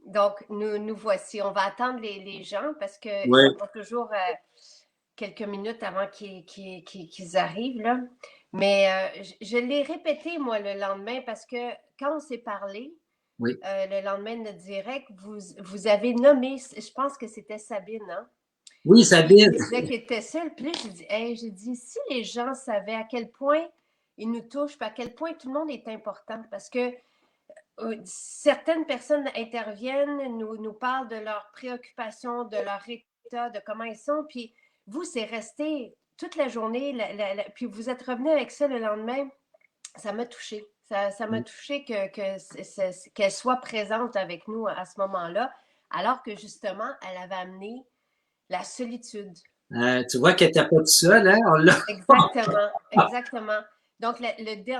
Donc, nous voici. On va attendre les gens parce que Oui, ça prend toujours quelques minutes avant qu'ils arrivent, là. Mais je l'ai répété, moi, le lendemain, parce que quand on s'est parlé, oui. le lendemain de notre direct, vous avez nommé, je pense que c'était Sabine, hein, Oui, qui Sabine. disait qu'elle était seule. Puis là, j'ai dit, si les gens savaient à quel point ils nous touchent, puis à quel point tout le monde est important, parce que certaines personnes interviennent, nous parlent de leurs préoccupations, de leur état, de comment ils sont, puis vous, c'est resté toute la journée, puis vous êtes revenu avec ça le lendemain. Ça m'a touché. Ça m'a touché qu'elle soit présente avec nous à ce moment-là, alors que justement, elle avait amené la solitude. Tu vois qu'elle n'était pas toute seule, hein? On l'a. Exactement, exactement. Donc,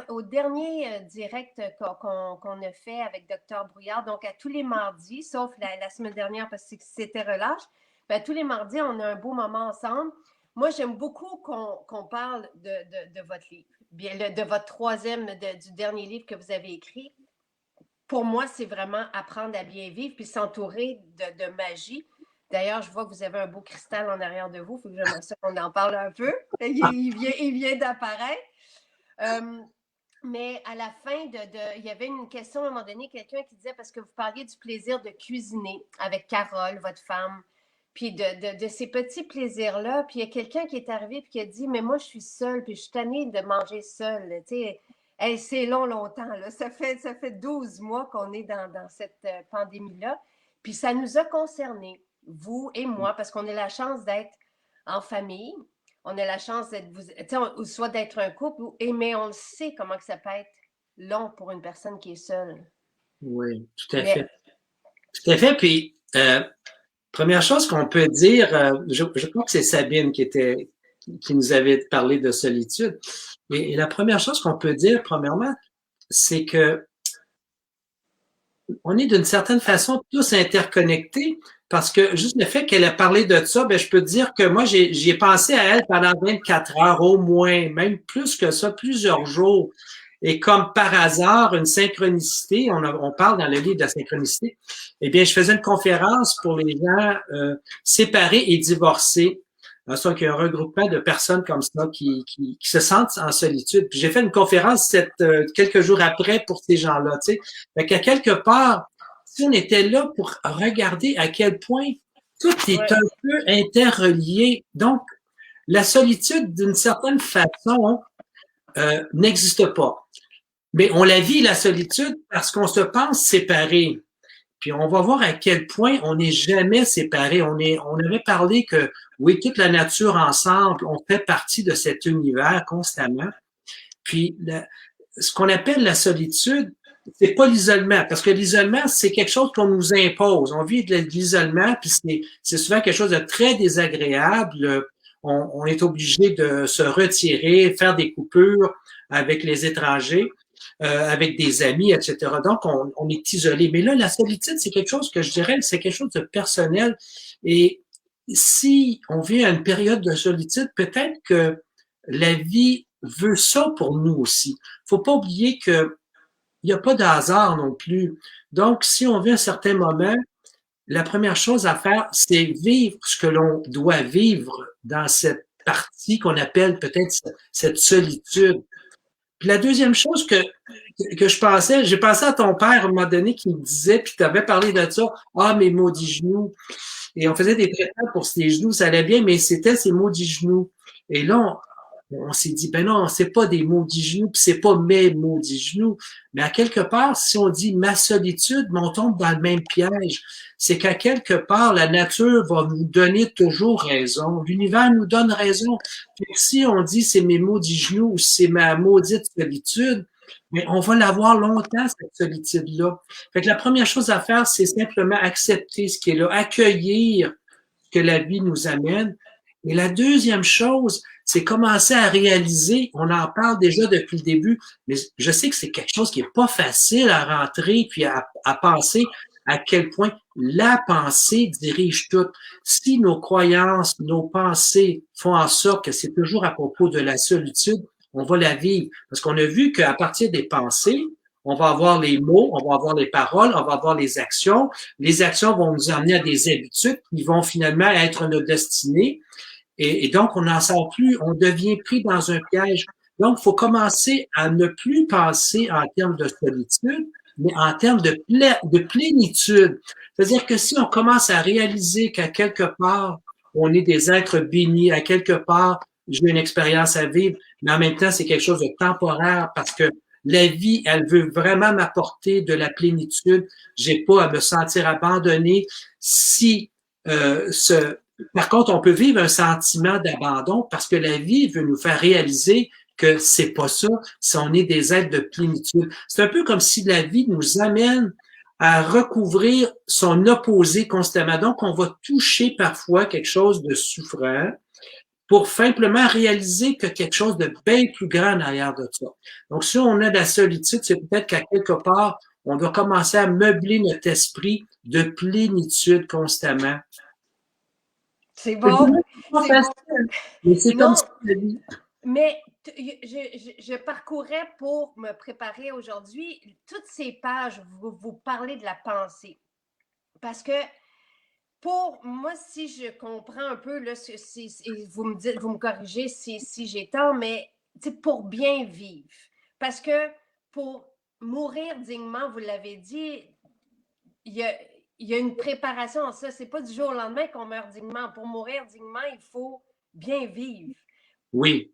au dernier direct qu'on a fait avec Dr. Brouillard, donc à tous les mardis, sauf la semaine dernière parce que c'était relâche, ben, tous les mardis, on a un beau moment ensemble. Moi, j'aime beaucoup qu'on parle de votre livre, bien, de votre troisième, du dernier livre que vous avez écrit. Pour moi, c'est vraiment apprendre à bien vivre puis s'entourer de magie. D'ailleurs, je vois que vous avez un beau cristal en arrière de vous. Il faut que j'aimerais ça qu'on en parle un peu. Il vient d'apparaître. Euh, mais à la fin, il y avait une question à un moment donné, quelqu'un qui disait, parce que vous parliez du plaisir de cuisiner avec Carole, votre femme, puis de ces petits plaisirs-là. Puis il y a quelqu'un qui est arrivé et qui a dit, mais moi, je suis seule, puis je suis tannée de manger seule. Tu sais, hey, c'est longtemps. Là. Ça fait 12 mois qu'on est dans cette pandémie-là. Puis ça nous a concernés, vous et moi, parce qu'on a la chance d'être en famille, on a la chance d'être, soit d'être un couple, mais on le sait comment que ça peut être long pour une personne qui est seule. Oui, tout à fait. Mais Tout à fait. Puis, première chose qu'on peut dire, je crois que c'est Sabine qui nous avait parlé de solitude. Et la première chose qu'on peut dire, premièrement, c'est que on est d'une certaine façon tous interconnectés parce que juste le fait qu'elle a parlé de ça, ben, je peux te dire que moi, j'y ai pensé à elle pendant 24 heures au moins, même plus que ça, plusieurs jours. Et comme par hasard, une synchronicité, on parle dans le livre de la synchronicité, eh bien, je faisais une conférence pour les gens séparés et divorcés. Donc, il y a un regroupement de personnes comme ça qui se sentent en solitude. Puis j'ai fait une conférence quelques jours après pour ces gens-là. Tu sais. Fait qu'à quelque part, si on était là pour regarder à quel point tout est ouais, un peu interrelié, donc la solitude, d'une certaine façon, n'existe pas. Mais on la vit, la solitude, parce qu'on se pense séparé. Puis on va voir à quel point on n'est jamais séparé. On avait parlé que, oui, toute la nature ensemble, on fait partie de cet univers constamment. Puis ce qu'on appelle la solitude, c'est pas l'isolement, parce que l'isolement, c'est quelque chose qu'on nous impose. On vit de l'isolement, puis c'est souvent quelque chose de très désagréable. On est obligé de se retirer, faire des coupures avec les étrangers, avec des amis, etc. Donc, on est isolé. Mais là, la solitude, c'est quelque chose que je dirais, c'est quelque chose de personnel. Et si on vit à une période de solitude, peut-être que la vie veut ça pour nous aussi. Faut pas oublier que il n'y a pas de hasard non plus. Donc, si on vit un certain moment, la première chose à faire, c'est vivre ce que l'on doit vivre dans cette partie qu'on appelle peut-être cette solitude. Puis la deuxième chose que je pensais, j'ai pensé à ton père à un moment donné qui me disait, puis tu avais parlé de ça, ah, mes maudits genoux. Et on faisait des traitements pour ses genoux, ça allait bien, mais c'était ses maudits genoux. Et là, on s'est dit, ben non, c'est pas des maudits genoux, puis c'est pas mes maudits genoux. Mais à quelque part, si on dit ma solitude, mais on tombe dans le même piège. C'est qu'à quelque part, la nature va nous donner toujours raison. L'univers nous donne raison. Puis si on dit c'est mes maudits genoux ou c'est ma maudite solitude, mais on va l'avoir longtemps, cette solitude-là. Fait que la première chose à faire, c'est simplement accepter ce qui est là, accueillir ce que la vie nous amène. Et la deuxième chose, c'est commencer à réaliser, on en parle déjà depuis le début, mais je sais que c'est quelque chose qui est pas facile à rentrer puis à penser à quel point la pensée dirige tout. Si nos croyances, nos pensées font en sorte que c'est toujours à propos de la solitude, on va la vivre. Parce qu'on a vu qu'à partir des pensées, On va avoir les mots, on va avoir les paroles, on va avoir les actions. Les actions vont nous amener à des habitudes qui vont finalement être notre destinée. Et donc, on n'en sort plus, on devient pris dans un piège. Donc, il faut commencer à ne plus penser en termes de solitude, mais en termes de plénitude. C'est-à-dire que si on commence à réaliser qu'à quelque part, on est des êtres bénis, à quelque part, j'ai une expérience à vivre, mais en même temps, c'est quelque chose de temporaire parce que la vie, elle veut vraiment m'apporter de la plénitude. J'ai pas à me sentir abandonné. Si par contre, on peut vivre un sentiment d'abandon parce que la vie veut nous faire réaliser que c'est pas ça, si on est des êtres de plénitude. C'est un peu comme si la vie nous amène à recouvrir son opposé constamment. Donc, on va toucher parfois quelque chose de souffrant pour simplement réaliser que quelque chose de bien plus grand derrière de ça. Donc, si on a de la solitude, c'est peut-être qu'à quelque part, on doit commencer à meubler notre esprit de plénitude constamment. C'est bon. C'est pas facile, mais c'est comme ça la vie. Mais je parcourais pour me préparer aujourd'hui toutes ces pages, vous parlez de la pensée. Parce que pour moi, si je comprends un peu, là, vous me dites, vous me corrigez si j'ai tort, mais pour bien vivre. Parce que pour mourir dignement, vous l'avez dit, il y a une préparation à ça. C'est pas du jour au lendemain qu'on meurt dignement. Pour mourir dignement, il faut bien vivre. Oui.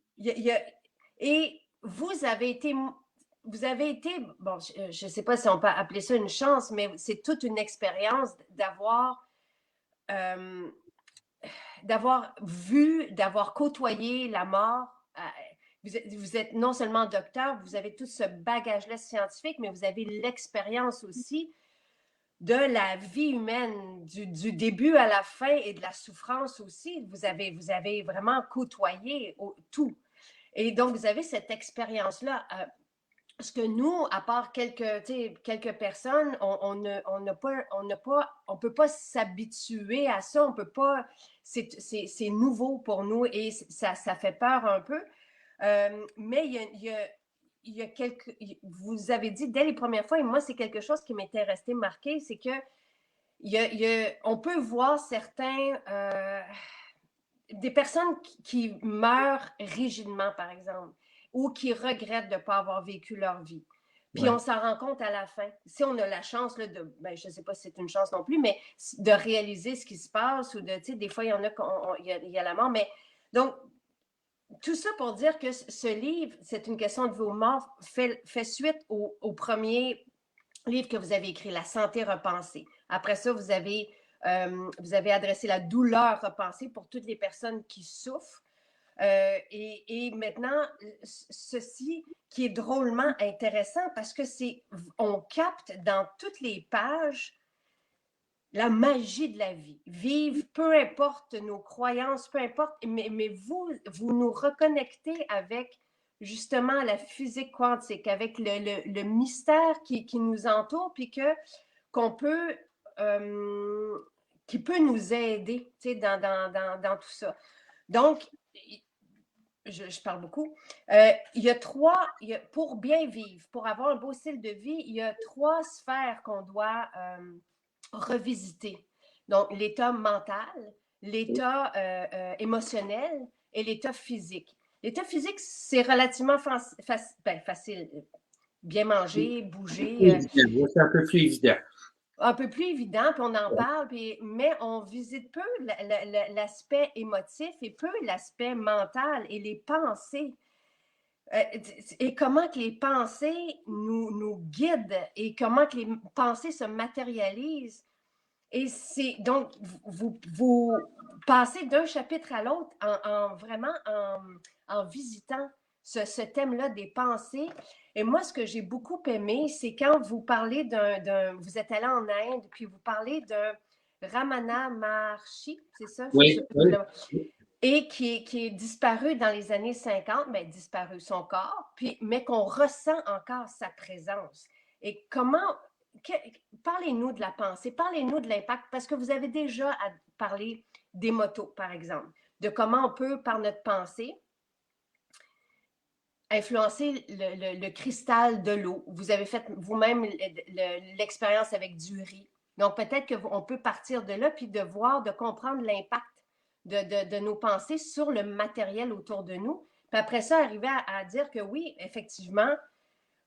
Et vous avez été, bon, je ne sais pas si on peut appeler ça une chance, mais c'est toute une expérience d'avoir vu, d'avoir côtoyé la mort. Vous êtes non seulement docteur, vous avez tout ce bagage-là scientifique, mais vous avez l'expérience aussi de la vie humaine, du début à la fin et de la souffrance aussi. Vous avez vraiment côtoyé tout. Et donc, vous avez cette expérience-là. Ce que nous, à part quelques personnes, on peut pas s'habituer à ça. On peut pas. C'est nouveau pour nous et ça fait peur un peu. Mais il y a quelques. Vous avez dit dès les premières fois, et moi, c'est quelque chose qui m'était resté marqué, c'est que on peut voir des personnes qui meurent rigidement, par exemple, ou qui regrettent de ne pas avoir vécu leur vie. Puis on s'en rend compte à la fin. Si on a la chance là, je ne sais pas si c'est une chance non plus, mais de réaliser ce qui se passe ou des fois, il y en a, il y a la mort. Mais donc, tout ça pour dire que ce livre, c'est une question de vos morts, fait suite au premier livre que vous avez écrit, La santé repensée. Après ça, vous avez adressé la douleur repensée pour toutes les personnes qui souffrent. Et maintenant, ceci qui est drôlement intéressant parce que on capte dans toutes les pages la magie de la vie. Vivre, peu importe nos croyances, peu importe, mais vous nous reconnectez avec justement la physique quantique, avec le mystère qui nous entoure, puis qu'on peut, qui peut nous aider dans tout ça. Donc, je parle beaucoup. Il y a pour bien vivre, pour avoir un beau style de vie, il y a 3 sphères qu'on doit revisiter. Donc, l'état mental, l'état émotionnel et l'état physique. L'état physique, c'est relativement facile. Bien manger, bouger. C'est un peu plus évident. Un peu plus évident, puis on en parle, mais on visite peu l'aspect émotif et peu l'aspect mental et les pensées. Et comment que les pensées nous guident et comment que les pensées se matérialisent. Et c'est donc, vous passez d'un chapitre à l'autre vraiment en visitant ce thème-là des pensées. Et moi, ce que j'ai beaucoup aimé, c'est quand vous parlez vous êtes allé en Inde, puis vous parlez d'un Ramana Maharshi, c'est ça? Oui, oui. Et qui est disparu dans les années 50, mais disparu son corps, mais qu'on ressent encore sa présence. Et parlez-nous de la pensée, parlez-nous de l'impact, parce que vous avez déjà parlé des motos, par exemple, de comment on peut, par notre pensée, influencer le cristal de l'eau. Vous avez fait vous-même l'expérience avec du riz. Donc, peut-être qu'on peut partir de là, puis de voir, de comprendre l'impact de nos pensées sur le matériel autour de nous. Puis après ça, arriver à dire que oui, effectivement,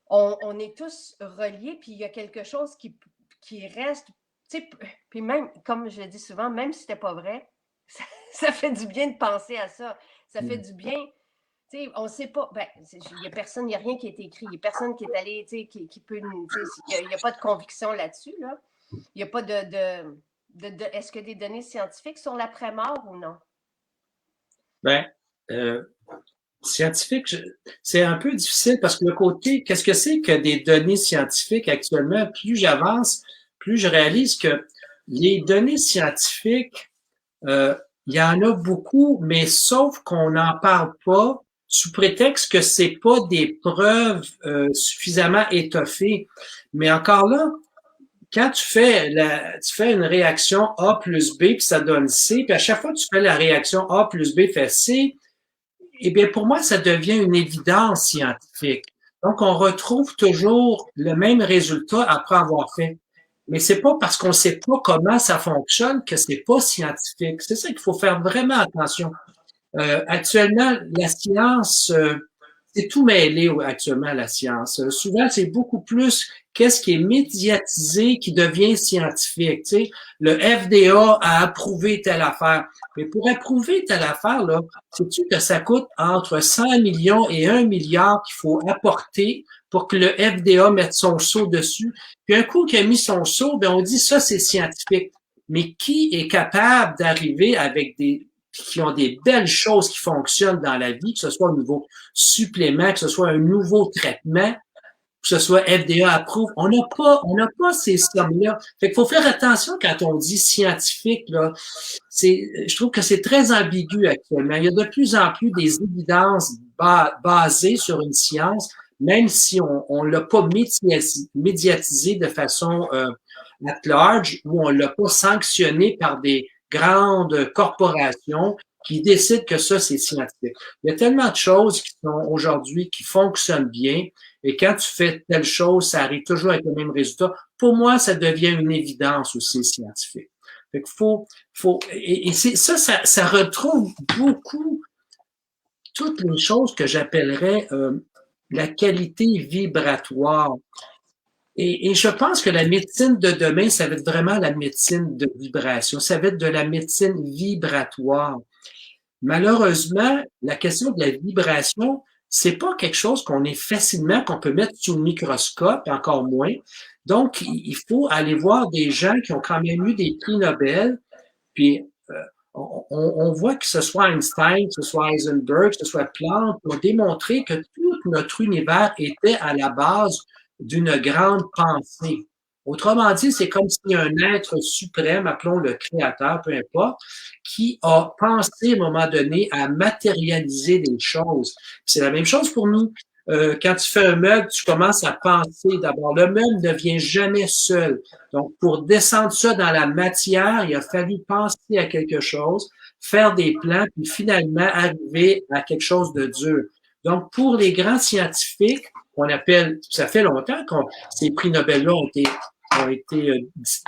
on est tous reliés, puis il y a quelque chose qui reste. Puis même, comme je le dis souvent, même si c'était pas vrai, ça fait du bien de penser à ça. Ça fait du bien. On ne sait pas. Ben, il n'y a personne, il n'y a rien qui a été écrit. Il n'y a personne qui est allé, qui peut. Il n'y a pas de conviction là-dessus. Là. Il n'y a pas est-ce que des données scientifiques sur l'après-mort ou non? Ben, scientifique, c'est un peu difficile parce que le côté, qu'est-ce que c'est que des données scientifiques actuellement? Plus j'avance, plus je réalise que les données scientifiques, il y en a beaucoup, mais sauf qu'on n'en parle pas sous prétexte que c'est pas des preuves suffisamment étoffées. Mais encore là, quand tu fais une réaction A plus B, puis ça donne C, puis à chaque fois que tu fais la réaction A plus B fait C, eh bien, pour moi, ça devient une évidence scientifique. Donc, on retrouve toujours le même résultat après avoir fait. Mais c'est pas parce qu'on ne sait pas comment ça fonctionne que c'est pas scientifique. C'est ça qu'il faut faire vraiment attention. Actuellement, la science, c'est tout mêlé actuellement, la science. Souvent, c'est beaucoup plus qu'est-ce qui est médiatisé qui devient scientifique. Tu sais, le FDA a approuvé telle affaire. Mais pour approuver telle affaire, là, sais-tu que ça coûte entre 100 millions et 1 milliard qu'il faut apporter pour que le FDA mette son sceau dessus? Puis un coup qu'il a mis son sceau, ben on dit ça, c'est scientifique. Mais qui est capable d'arriver avec qui ont des belles choses qui fonctionnent dans la vie, que ce soit au niveau supplément, que ce soit un nouveau traitement, que ce soit FDA approuve. On n'a pas ces sommes-là. Fait qu'il faut faire attention quand on dit scientifique, là. Je trouve que c'est très ambigu actuellement. Il y a de plus en plus des évidences basées sur une science, même si on l'a pas médiatisé de façon at large, ou on l'a pas sanctionné par des grandes corporations qui décident que ça, c'est scientifique. Il y a tellement de choses qui sont aujourd'hui qui fonctionnent bien, et quand tu fais telle chose, ça arrive toujours avec le même résultat. Pour moi, ça devient une évidence aussi scientifique. Fait et ça retrouve beaucoup toutes les choses que j'appellerais la qualité vibratoire. Et je pense que la médecine de demain, ça va être vraiment la médecine de vibration. Ça va être de la médecine vibratoire. Malheureusement, la question de la vibration, c'est pas quelque chose qu'on peut mettre sous le microscope, encore moins. Donc, il faut aller voir des gens qui ont quand même eu des prix Nobel, puis on voit que ce soit Einstein, que ce soit Heisenberg, que ce soit Planck, ont démontré que tout notre univers était à la base d'une grande pensée. Autrement dit, c'est comme si un être suprême, appelons le créateur, peu importe, qui a pensé à un moment donné à matérialiser des choses. C'est la même chose pour nous. Quand tu fais un meuble, tu commences à penser d'abord. Le meuble ne vient jamais seul. Donc, pour descendre ça dans la matière, il a fallu penser à quelque chose, faire des plans, puis finalement arriver à quelque chose de dur. Donc, pour les grands scientifiques, on appelle, ça fait longtemps que ces prix Nobel-là ont été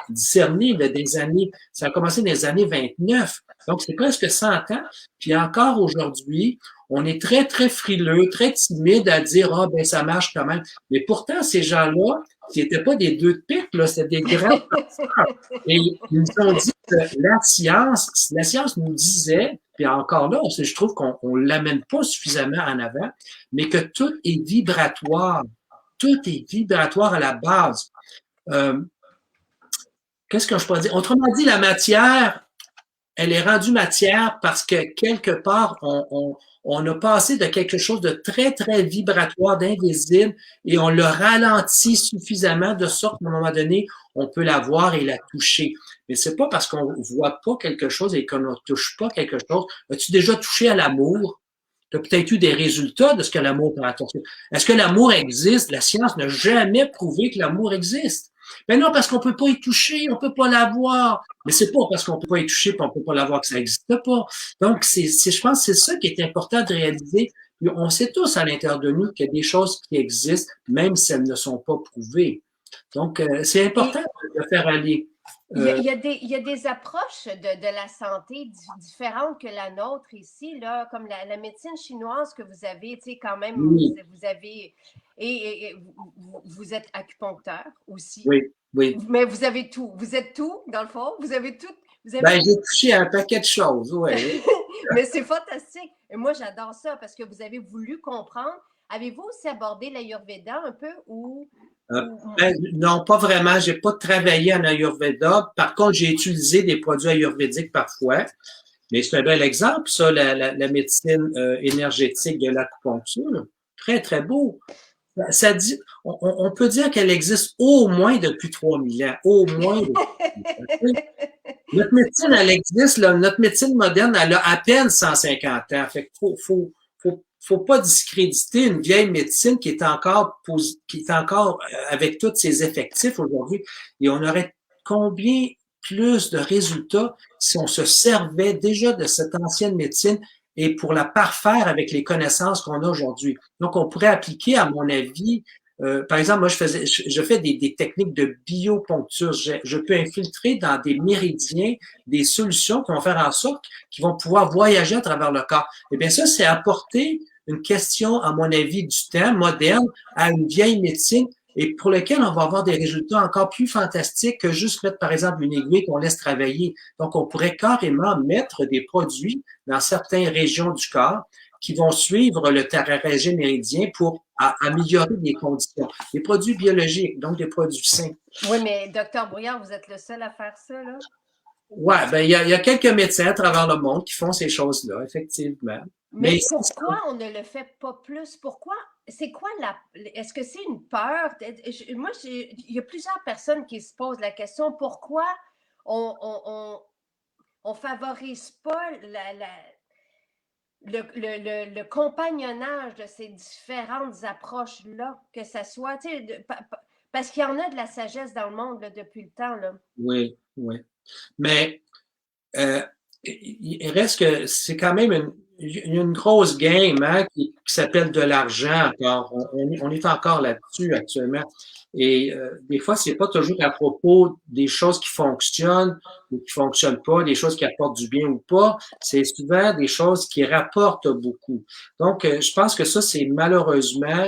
discernés des années, ça a commencé dans les années 29. Donc, c'est presque 100 ans. Puis encore aujourd'hui, on est très, très frileux, très timide à dire, ah, ben, ça marche quand même. Mais pourtant, ces gens-là, qui n'étaient pas des deux de pique, là, c'était des grands penseurs. Et ils nous ont dit que la science nous disait, puis encore là, je trouve qu'on ne l'amène pas suffisamment en avant, mais que tout est vibratoire. Tout est vibratoire à la base. Qu'est-ce que je pourrais dire? Autrement dit, la matière, elle est rendue matière parce que quelque part, on a passé de quelque chose de très, très vibratoire, d'invisible, et on le ralentit suffisamment de sorte qu'à un moment donné, on peut la voir et la toucher. Mais c'est pas parce qu'on voit pas quelque chose et qu'on ne touche pas quelque chose. As-tu déjà touché à l'amour? Tu as peut-être eu des résultats de ce que l'amour t'a apporté. Est-ce que l'amour existe? La science n'a jamais prouvé que l'amour existe. Ben non, parce qu'on peut pas y toucher, on peut pas l'avoir. Mais c'est pas parce qu'on peut pas y toucher et on peut pas l'avoir que ça n'existe pas. Donc, je pense que c'est ça qui est important de réaliser. On sait tous à l'intérieur de nous qu'il y a des choses qui existent, même si elles ne sont pas prouvées. Donc, c'est important de faire aller. Il y a des approches de la santé différentes que la nôtre ici, là, comme la médecine chinoise que vous avez, tu sais, quand même, Oui. vous avez, et vous êtes acupuncteur aussi. Oui, oui. Mais vous avez tout. Vous êtes tout, dans le fond. Vous avez tout. Vous avez... Ben, j'ai touché à un paquet de choses, oui. Mais c'est fantastique. Et moi, j'adore ça parce que vous avez voulu comprendre. Avez-vous aussi abordé l'Ayurveda un peu ou... Ben, non, pas vraiment. J'ai pas travaillé en Ayurveda. Par contre, j'ai utilisé des produits ayurvédiques parfois. Mais c'est un bel exemple, ça, la médecine énergétique de l'acupuncture. Très, très beau. Ça dit, on peut dire qu'elle existe au moins depuis 3000 ans. Au moins. Notre médecine, elle existe, là. Notre médecine moderne, elle a à peine 150 ans. Fait qu'il faut pas discréditer une vieille médecine qui est encore avec tous ses effectifs aujourd'hui. Et on aurait combien plus de résultats si on se servait déjà de cette ancienne médecine et pour la parfaire avec les connaissances qu'on a aujourd'hui. Donc, on pourrait appliquer, à mon avis, par exemple, moi, je fais des techniques de bioponcture. Je peux infiltrer dans des méridiens des solutions qui vont faire en sorte qu'ils vont pouvoir voyager à travers le corps. Eh bien, ça, c'est apporter une question, à mon avis, du temps moderne à une vieille médecine et pour lequel on va avoir des résultats encore plus fantastiques que juste mettre, par exemple, une aiguille qu'on laisse travailler. Donc, on pourrait carrément mettre des produits dans certaines régions du corps qui vont suivre le régime méridien pour améliorer les conditions. Des produits biologiques, donc des produits sains. Oui, mais docteur Brouillard, vous êtes le seul à faire ça, là? Oui, ben il y a quelques médecins à travers le monde qui font ces choses-là, effectivement. Mais pourquoi on ne le fait pas plus? Pourquoi? C'est quoi la... Est-ce que c'est une peur? Moi, il y a plusieurs personnes qui se posent la question, pourquoi on favorise pas le compagnonnage de ces différentes approches-là, que ça soit, tu sais, parce qu'il y en a de la sagesse dans le monde là, depuis le temps. Là. Oui, oui. Mais il reste que c'est quand même une grosse game hein, qui s'appelle de l'argent encore. On est encore là-dessus actuellement. Et des fois, c'est pas toujours à propos des choses qui fonctionnent ou qui fonctionnent pas, des choses qui apportent du bien ou pas. C'est souvent des choses qui rapportent beaucoup. Donc, je pense que ça, c'est malheureusement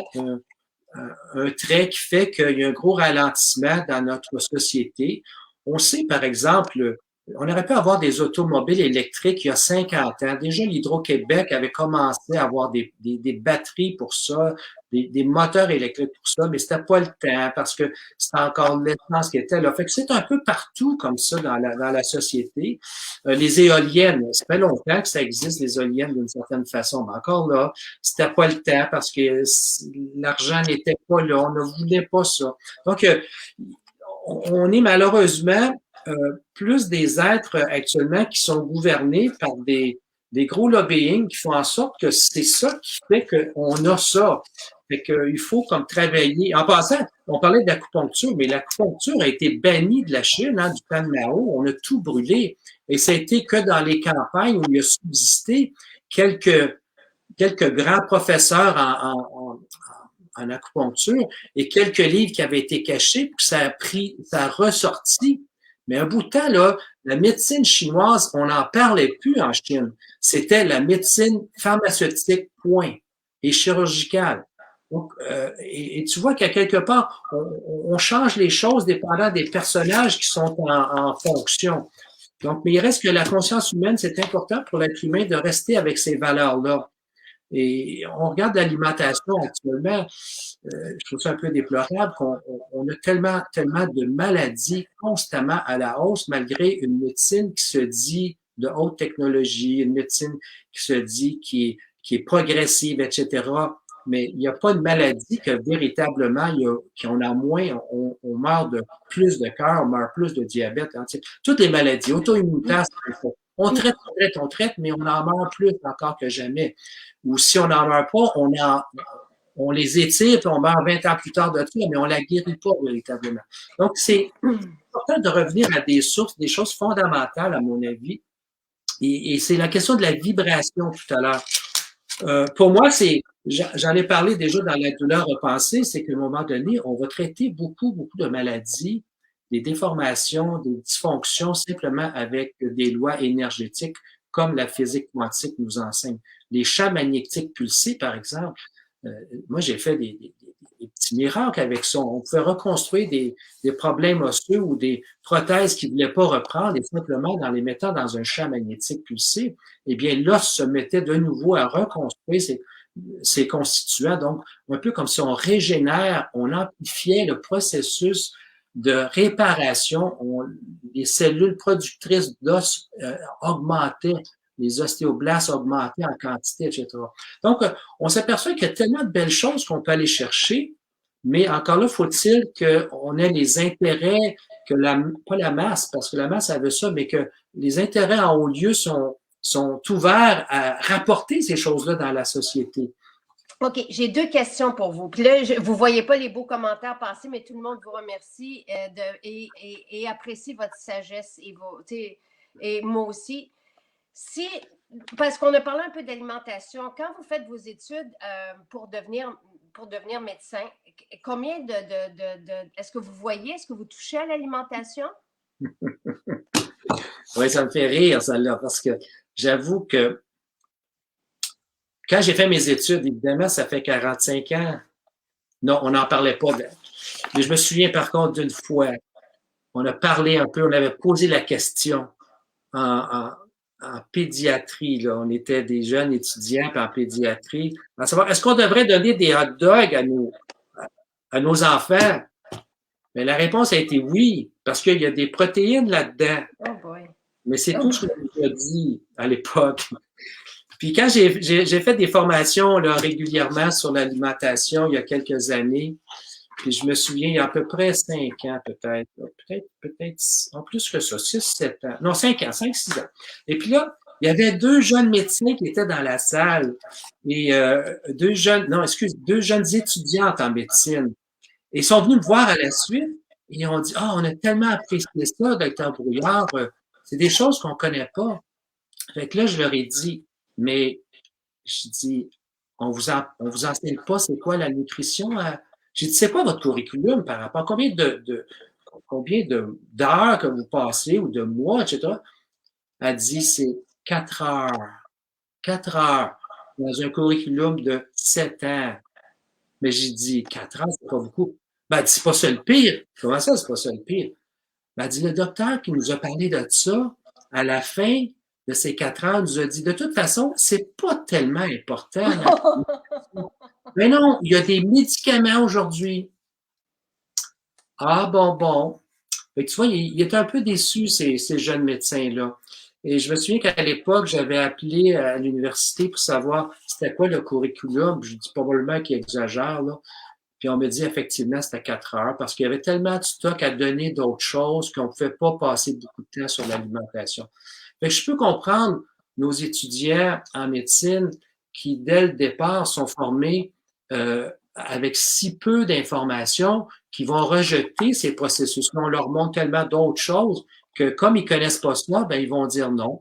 un trait qui fait qu'il y a un gros ralentissement dans notre société. On sait, par exemple, on aurait pu avoir des automobiles électriques il y a 50 ans. Déjà, l'Hydro-Québec avait commencé à avoir des batteries pour ça, des moteurs électriques pour ça, mais c'était pas le temps parce que c'était encore l'essence qui était là. Fait que c'est un peu partout comme ça dans la société. Les éoliennes, ça fait longtemps que ça existe, les éoliennes d'une certaine façon, mais encore là, c'était pas le temps parce que l'argent n'était pas là, on ne voulait pas ça. Donc, on est malheureusement plus des êtres actuellement qui sont gouvernés par des gros lobbying qui font en sorte que c'est ça qui fait qu'on a ça. Fait qu'il faut comme travailler. En passant, on parlait d'acupuncture, mais l'acupuncture a été bannie de la Chine, hein, du temps de Mao. On a tout brûlé. Et ça a été que dans les campagnes où il y a subsisté quelques grands professeurs en acupuncture et quelques livres qui avaient été cachés, puis ça a ressorti. Mais un bout de temps, là, la médecine chinoise, on n'en parlait plus en Chine. C'était la médecine pharmaceutique, point, et chirurgicale. Donc, et tu vois qu'à quelque part, on change les choses dépendant des personnages qui sont en fonction. Donc, mais il reste que la conscience humaine, c'est important pour l'être humain de rester avec ces valeurs-là. Et on regarde l'alimentation actuellement, je trouve ça un peu déplorable qu'on a tellement de maladies constamment à la hausse, malgré une médecine qui se dit de haute technologie, une médecine qui se dit qui est progressive, etc. Mais il n'y a pas de maladie que véritablement, qu'on a moins, on meurt de plus de cœur, on meurt plus de diabète. Hein. Toutes les maladies auto-immunitaires, on traite, mais on en meurt plus encore que jamais. Ou si on n'en meurt pas, on les étire, puis on meurt 20 ans plus tard de ça, mais on la guérit pas véritablement. Donc, c'est important de revenir à des sources, des choses fondamentales, à mon avis. Et c'est la question de la vibration tout à l'heure. Pour moi, j'en ai parlé déjà dans la douleur repensée, c'est qu'à un moment donné, on va traiter beaucoup de maladies, des déformations, des dysfonctions simplement avec des lois énergétiques comme la physique quantique nous enseigne. Les champs magnétiques pulsés, par exemple, moi, j'ai fait des petits miracles avec ça. On pouvait reconstruire des problèmes osseux ou des prothèses qui ne voulaient pas reprendre et simplement en les mettant dans un champ magnétique pulsé, eh bien, l'os se mettait de nouveau à reconstruire ses constituants. Donc, un peu comme si on régénère, on amplifiait le processus de réparation. Les cellules productrices d'os augmentaient, les ostéoblastes augmentaient en quantité, etc. Donc, on s'aperçoit qu'il y a tellement de belles choses qu'on peut aller chercher, mais encore là, faut-il qu'on ait les intérêts, pas la masse, parce que la masse, elle veut ça, mais que les intérêts en haut lieu sont ouverts à rapporter ces choses-là dans la société. OK, j'ai 2 questions pour vous. Puis là, vous ne voyez pas les beaux commentaires passer, mais tout le monde vous remercie et apprécie votre sagesse et moi aussi. Parce qu'on a parlé un peu d'alimentation, quand vous faites vos études pour devenir médecin, combien est-ce que vous voyez, est-ce que vous touchez à l'alimentation? Oui, ça me fait rire, celle-là, parce que j'avoue que quand j'ai fait mes études, évidemment, ça fait 45 ans. Non, on n'en parlait pas. Mais je me souviens par contre d'une fois, on a parlé un peu, on avait posé la question en pédiatrie. Là. On était des jeunes étudiants en pédiatrie, à savoir, est-ce qu'on devrait donner des hot dogs à nos enfants? Mais la réponse a été oui, parce qu'il y a des protéines là-dedans. Oh boy. Mais c'est tout ce que j'ai dit à l'époque. Puis quand j'ai fait des formations là, régulièrement sur l'alimentation il y a quelques années, puis je me souviens, il y a à peu près 5 ans peut-être, en plus que ça, 6, 7 ans, non 5 ans, 5, 6 ans. Et puis là, il y avait 2 jeunes médecins qui étaient dans la salle et 2 jeunes étudiantes en médecine. Et ils sont venus me voir à la suite et ils ont dit, on a tellement apprécié ça, docteur Brouillard, c'est des choses qu'on connaît pas. Fait que là, je leur ai dit, mais je dis, on vous enseigne pas c'est quoi la nutrition? J'ai dit, c'est quoi votre curriculum par rapport à combien d'heures que vous passez ou de mois, etc. Elle dit, c'est 4 heures. 4 heures dans un curriculum de 7 ans. Mais j'ai dit, 4 heures, c'est pas beaucoup. Ben, elle dit, c'est pas ça le pire. Comment ça, c'est pas ça le pire? Ben, elle dit, le docteur qui nous a parlé de ça, à la fin de ces 4 heures, nous a dit, de toute façon, c'est pas tellement important. Mais non, il y a des médicaments aujourd'hui. Ah, bon. Fait que tu vois, il était un peu déçu, ces jeunes médecins-là. Et je me souviens qu'à l'époque, j'avais appelé à l'université pour savoir c'était quoi le curriculum. Je dis probablement qu'il exagère, là. Puis on me dit effectivement c'était 4 heures parce qu'il y avait tellement de stock à donner d'autres choses qu'on ne pouvait pas passer beaucoup de temps sur l'alimentation. Fait que je peux comprendre nos étudiants en médecine qui, dès le départ, sont formés avec si peu d'informations qui vont rejeter ces processus-là. On leur montre tellement d'autres choses que comme ils connaissent pas ça, ben ils vont dire non.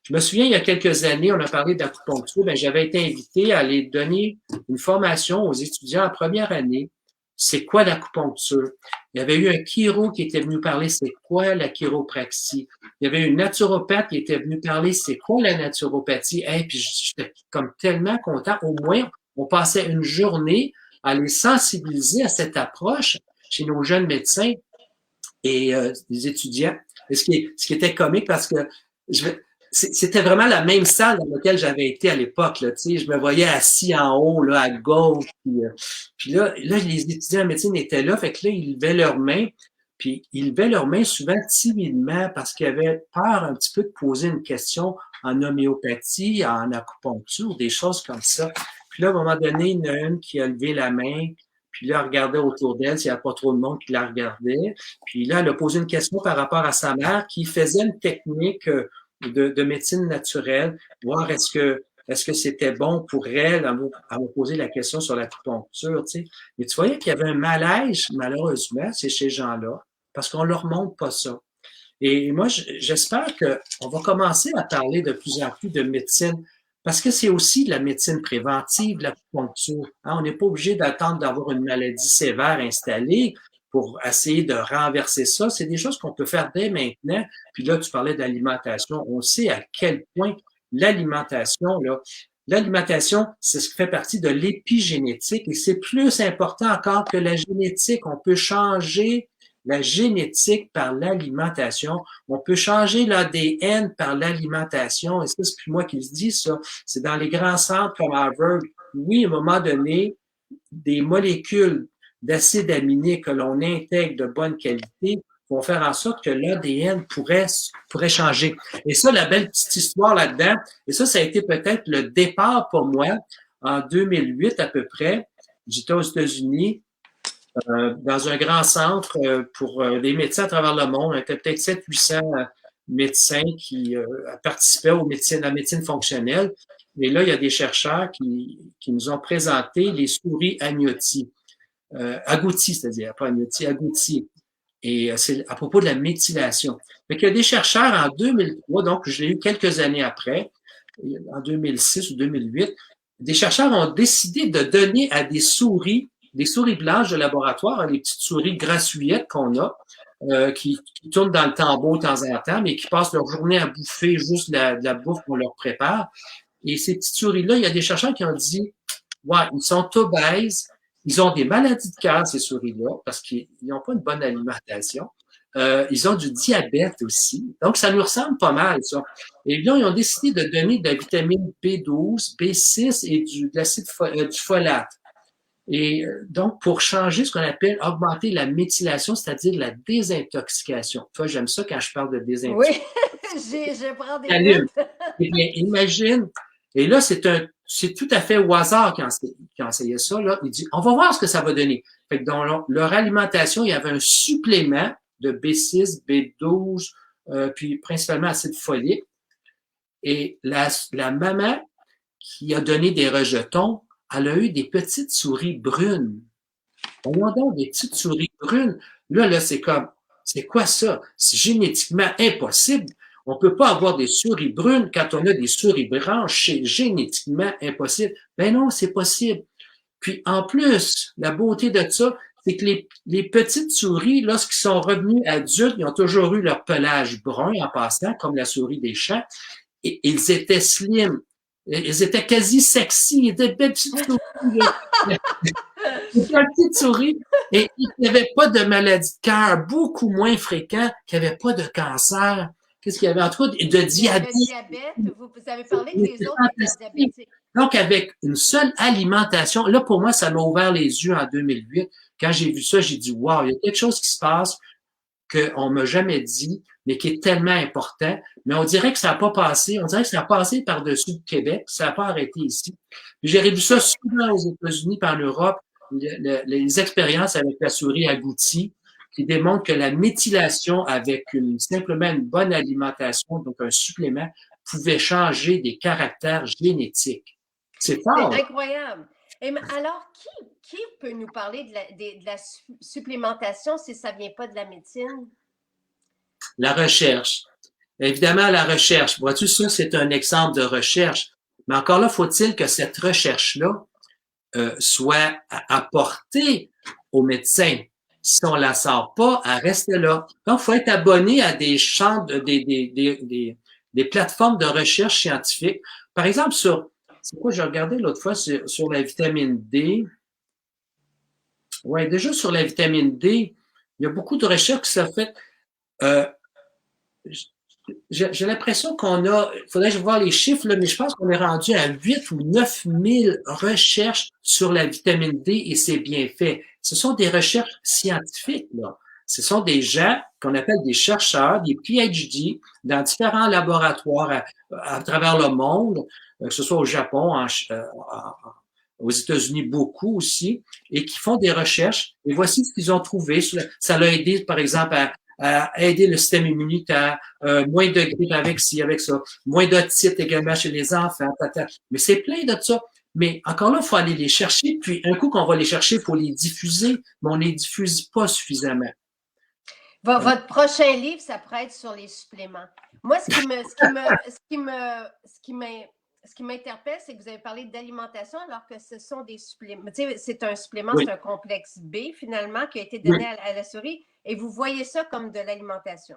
Je me souviens, il y a quelques années, on a parlé d'acupuncture, ben, j'avais été invité à aller donner une formation aux étudiants en première année. C'est quoi l'acupuncture? Il y avait eu un chiro qui était venu parler c'est quoi la chiropraxie. Il y avait une naturopathe qui était venue parler c'est quoi la naturopathie. Puis j'étais comme tellement content. Au moins, on passait une journée à les sensibiliser à cette approche chez nos jeunes médecins et les étudiants. Et ce qui était comique parce que c'était vraiment la même salle dans laquelle j'avais été à l'époque. Là, je me voyais assis en haut, là, à gauche. Puis là, les étudiants en médecine étaient là. Fait que là, ils levaient leurs mains. Puis ils levaient leurs mains souvent timidement parce qu'ils avaient peur un petit peu de poser une question en homéopathie, en acupuncture, des choses comme ça. Puis là, à un moment donné, il y en a une qui a levé la main. Puis là, elle regardait autour d'elle s'il n'y avait pas trop de monde qui la regardait. Puis là, elle a posé une question par rapport à sa mère qui faisait une technique de médecine naturelle, voir est-ce que c'était bon pour elle à me poser la question sur l'acupuncture, tu sais. Mais tu voyais qu'il y avait un malaise, malheureusement, c'est chez ces gens-là, parce qu'on leur montre pas ça. Et moi, j'espère qu'on va commencer à parler de plus en plus de médecine Parce que c'est aussi de la médecine préventive, de l'acupuncture. Hein, on n'est pas obligé d'attendre d'avoir une maladie sévère installée pour essayer de renverser ça. C'est des choses qu'on peut faire dès maintenant. Puis là, tu parlais d'alimentation. On sait à quel point l'alimentation, c'est ce qui fait partie de l'épigénétique et c'est plus important encore que la génétique. On peut changer la génétique par l'alimentation. On peut changer l'ADN par l'alimentation. Et ça, c'est plus moi qui le dis, ça. C'est dans les grands centres comme Harvard. Oui, à un moment donné, des molécules d'acide aminé que l'on intègre de bonne qualité vont faire en sorte que l'ADN pourrait changer. Et ça, la belle petite histoire là-dedans, et ça a été peut-être le départ pour moi en 2008 à peu près. J'étais aux États-Unis dans un grand centre pour des médecins à travers le monde. On était peut-être 700-800 médecins qui participaient à la médecine fonctionnelle. Et là, il y a des chercheurs qui nous ont présenté les souris agouti, c'est-à-dire pas agouti, agouti. Et c'est à propos de la méthylation. Donc, il y a des chercheurs en 2003, donc je l'ai eu quelques années après, en 2006 ou 2008, des chercheurs ont décidé de donner à des souris blanches de laboratoire, les petites souris grassouillettes qu'on a, qui tournent dans le tambour de temps en temps, mais qui passent leur journée à bouffer juste de la bouffe qu'on leur prépare. Et ces petites souris-là, il y a des chercheurs qui ont dit, ouais, ils sont obèses, ils ont des maladies de cœur, ces souris-là, parce qu'ils n'ont pas une bonne alimentation. Ils ont du diabète aussi. Donc, ça nous ressemble pas mal, ça. Et là, ils ont décidé de donner de la vitamine B12, B6 et de l'acide du folate. Et donc, pour changer ce qu'on appelle augmenter la méthylation, c'est-à-dire la désintoxication. Toi, j'aime ça quand je parle de désintoxication. Oui, je prends des notes. Eh bien, imagine, et là, c'est tout à fait au hasard qui a essayé ça, là. Il dit, on va voir ce que ça va donner. Fait que dans leur alimentation, il y avait un supplément de B6, B12, puis principalement acide folique. Et la maman qui a donné des rejetons, elle a eu des petites souris brunes. Voyons donc, des petites souris brunes. Là, c'est comme, c'est quoi ça? C'est génétiquement impossible. On ne peut pas avoir des souris brunes quand on a des souris blanches. C'est génétiquement impossible. Ben non, c'est possible. Puis, en plus, la beauté de ça, c'est que les petites souris, lorsqu'ils sont revenus adultes, ils ont toujours eu leur pelage brun en passant, comme la souris des champs, et ils étaient slim. Ils étaient quasi sexy. Ils étaient belles petites souris. Une petite souris. Et il n'y avait pas de maladie de cœur, beaucoup moins fréquent, qu'il n'y avait pas de cancer. Qu'est-ce qu'il y avait en tout cas? De diabète. Le diabète, vous avez parlé que les autres étaient diabétiques. Donc, avec une seule alimentation, là, pour moi, ça m'a ouvert les yeux en 2008. Quand j'ai vu ça, j'ai dit, wow, il y a quelque chose qui se passe qu'on m'a jamais dit, mais qui est tellement important. Mais on dirait que ça n'a pas passé. On dirait que ça a passé par-dessus le Québec. Ça n'a pas arrêté ici. J'ai vu ça souvent aux États-Unis et en Europe, les expériences avec la souris agouti qui démontrent que la méthylation avec simplement une bonne alimentation, donc un supplément, pouvait changer des caractères génétiques. C'est fort. C'est incroyable. Et alors, qui peut nous parler de la supplémentation si ça ne vient pas de la médecine? La recherche. Évidemment, la recherche. Vois-tu, ça, c'est un exemple de recherche. Mais encore là, faut-il que cette recherche-là soit apportée aux médecins. Si on la sort pas, elle reste là. Donc, il faut être abonné à des champs, des plateformes de recherche scientifique. Par exemple, c'est quoi, j'ai regardé l'autre fois sur la vitamine D. Ouais, déjà sur la vitamine D, il y a beaucoup de recherches qui sont faites. J'ai l'impression il faudrait que je vois les chiffres, là, mais je pense qu'on est rendu à 8 ou 9 000 recherches sur la vitamine D et c'est bien fait. Ce sont des recherches scientifiques, là. Ce sont des gens qu'on appelle des chercheurs, des PhD, dans différents laboratoires à travers le monde, que ce soit au Japon, aux États-Unis beaucoup aussi, et qui font des recherches. Et voici ce qu'ils ont trouvé. Ça l'a aidé, par exemple, à aider le système immunitaire, moins de grippe avec ci, avec ça, moins d'otite également chez les enfants, mais c'est plein de ça. Mais encore là, il faut aller les chercher, puis un coup qu'on va les chercher, il faut les diffuser, mais on ne les diffuse pas suffisamment. Votre prochain livre, ça pourrait être sur les suppléments. Moi, ce ce qui m'interpelle, c'est que vous avez parlé d'alimentation alors que ce sont des suppléments. Tu sais, c'est un supplément, Oui, c'est un complexe B finalement qui a été oui, donné à la souris et vous voyez ça comme de l'alimentation.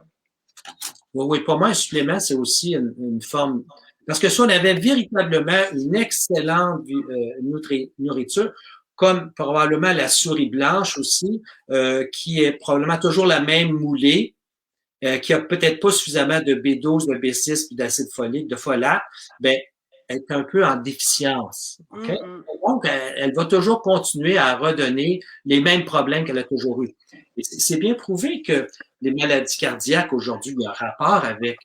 oui, oui. Pour moi, un supplément, c'est aussi une forme. Parce que si on avait véritablement une excellente nourriture, comme probablement la souris blanche aussi, qui est probablement toujours la même moulée, qui a peut-être pas suffisamment de B12, de B6 puis d'acide folique, de folate, ben, elle est un peu en déficience. OK? Donc, elle va toujours continuer à redonner les mêmes problèmes qu'elle a toujours eu. Et c'est bien prouvé que les maladies cardiaques aujourd'hui, il y a un rapport avec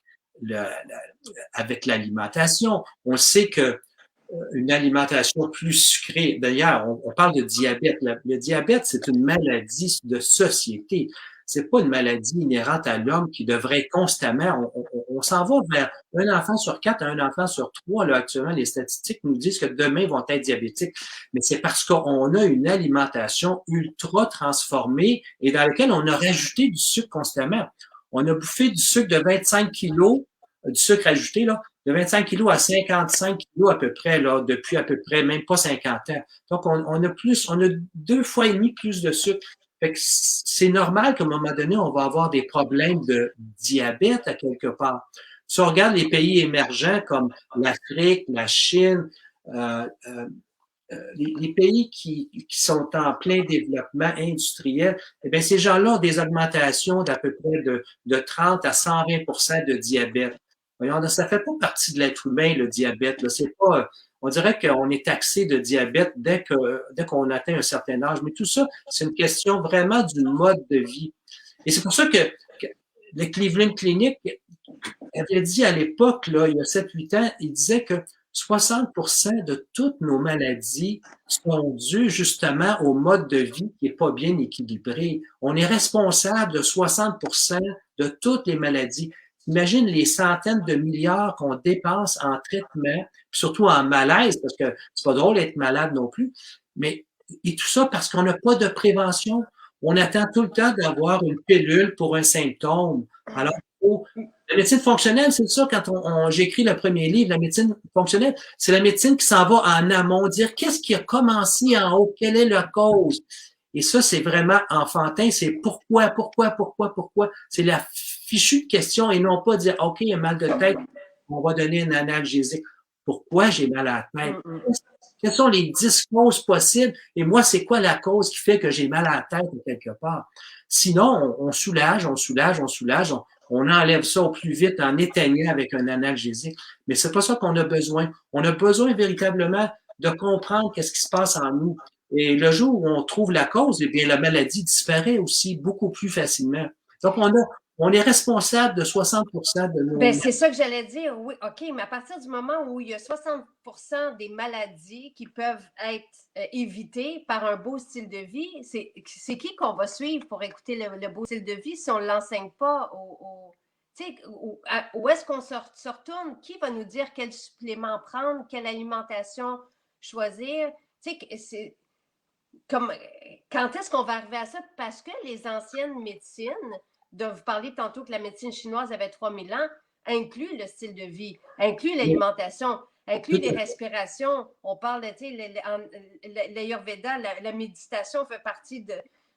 avec l'alimentation. On sait que une alimentation plus sucrée. D'ailleurs, on parle de diabète. Le diabète, c'est une maladie de société. C'est pas une maladie inhérente à l'homme qui devrait constamment. On s'en va vers un enfant sur 4 à un enfant sur 3. Là, actuellement, les statistiques nous disent que demain ils vont être diabétiques. Mais c'est parce qu'on a une alimentation ultra transformée et dans laquelle on a rajouté du sucre constamment. On a bouffé du sucre de 25 kilos, du sucre ajouté, là, de 25 kilos à 55 kilos à peu près, là, depuis à peu près même pas 50 ans. Donc, on a 2 fois et demi plus de sucre. Fait que c'est normal qu'à un moment donné, on va avoir des problèmes de diabète à quelque part. Si on regarde les pays émergents comme l'Afrique, la Chine, euh, euh, les pays qui sont en plein développement industriel, eh bien, ces gens-là ont des augmentations d'à peu près de 30 à 120 de diabète. Voyons, ça fait pas partie de l'être humain, le diabète. Là. C'est pas, on dirait qu'on est taxé de diabète dès qu'on atteint un certain âge. Mais tout ça, c'est une question vraiment du mode de vie. Et c'est pour ça que le Cleveland Clinic avait dit à l'époque, là, il y a 7-8 ans, il disait que 60% de toutes nos maladies sont dues justement au mode de vie qui est pas bien équilibré. On est responsable de 60% de toutes les maladies. Imagine les centaines de milliards qu'on dépense en traitement, surtout en malaise, parce que c'est pas drôle d'être malade non plus, mais et tout ça parce qu'on n'a pas de prévention. On attend tout le temps d'avoir une pilule pour un symptôme. Alors, la médecine fonctionnelle, c'est ça, quand j'écris le premier livre, la médecine fonctionnelle, c'est la médecine qui s'en va en amont, dire qu'est-ce qui a commencé en haut, quelle est la cause. Et ça, c'est vraiment enfantin, c'est pourquoi. C'est la fichue question et non pas dire, OK, il y a mal de tête, on va donner un analgésique. Pourquoi j'ai mal à la tête? Quelles sont les 10 causes possibles? Et moi, c'est quoi la cause qui fait que j'ai mal à la tête quelque part? Sinon, on soulage, on enlève ça au plus vite en éteignant avec un analgésique. Mais c'est pas ça qu'on a besoin. On a besoin véritablement de comprendre qu'est-ce qui se passe en nous. Et le jour où on trouve la cause, eh bien, la maladie disparaît aussi beaucoup plus facilement. Donc, on est responsable de 60% de Ben, nos... c'est ça que j'allais dire. Oui, OK, mais à partir du moment où il y a 60% des maladies qui peuvent être évitées par un beau style de vie, c'est qui qu'on va suivre pour écouter le beau style de vie si on ne l'enseigne pas où est-ce qu'on se retourne? Qui va nous dire quel supplément prendre, quelle alimentation choisir? Tu sais, c'est comme quand est-ce qu'on va arriver à ça? Parce que les anciennes médecines, de vous parler tantôt que la médecine chinoise avait 3000 ans, inclut le style de vie, inclut l'alimentation, inclut les respirations. On parle de, tu sais, l'Ayurveda, la méditation fait partie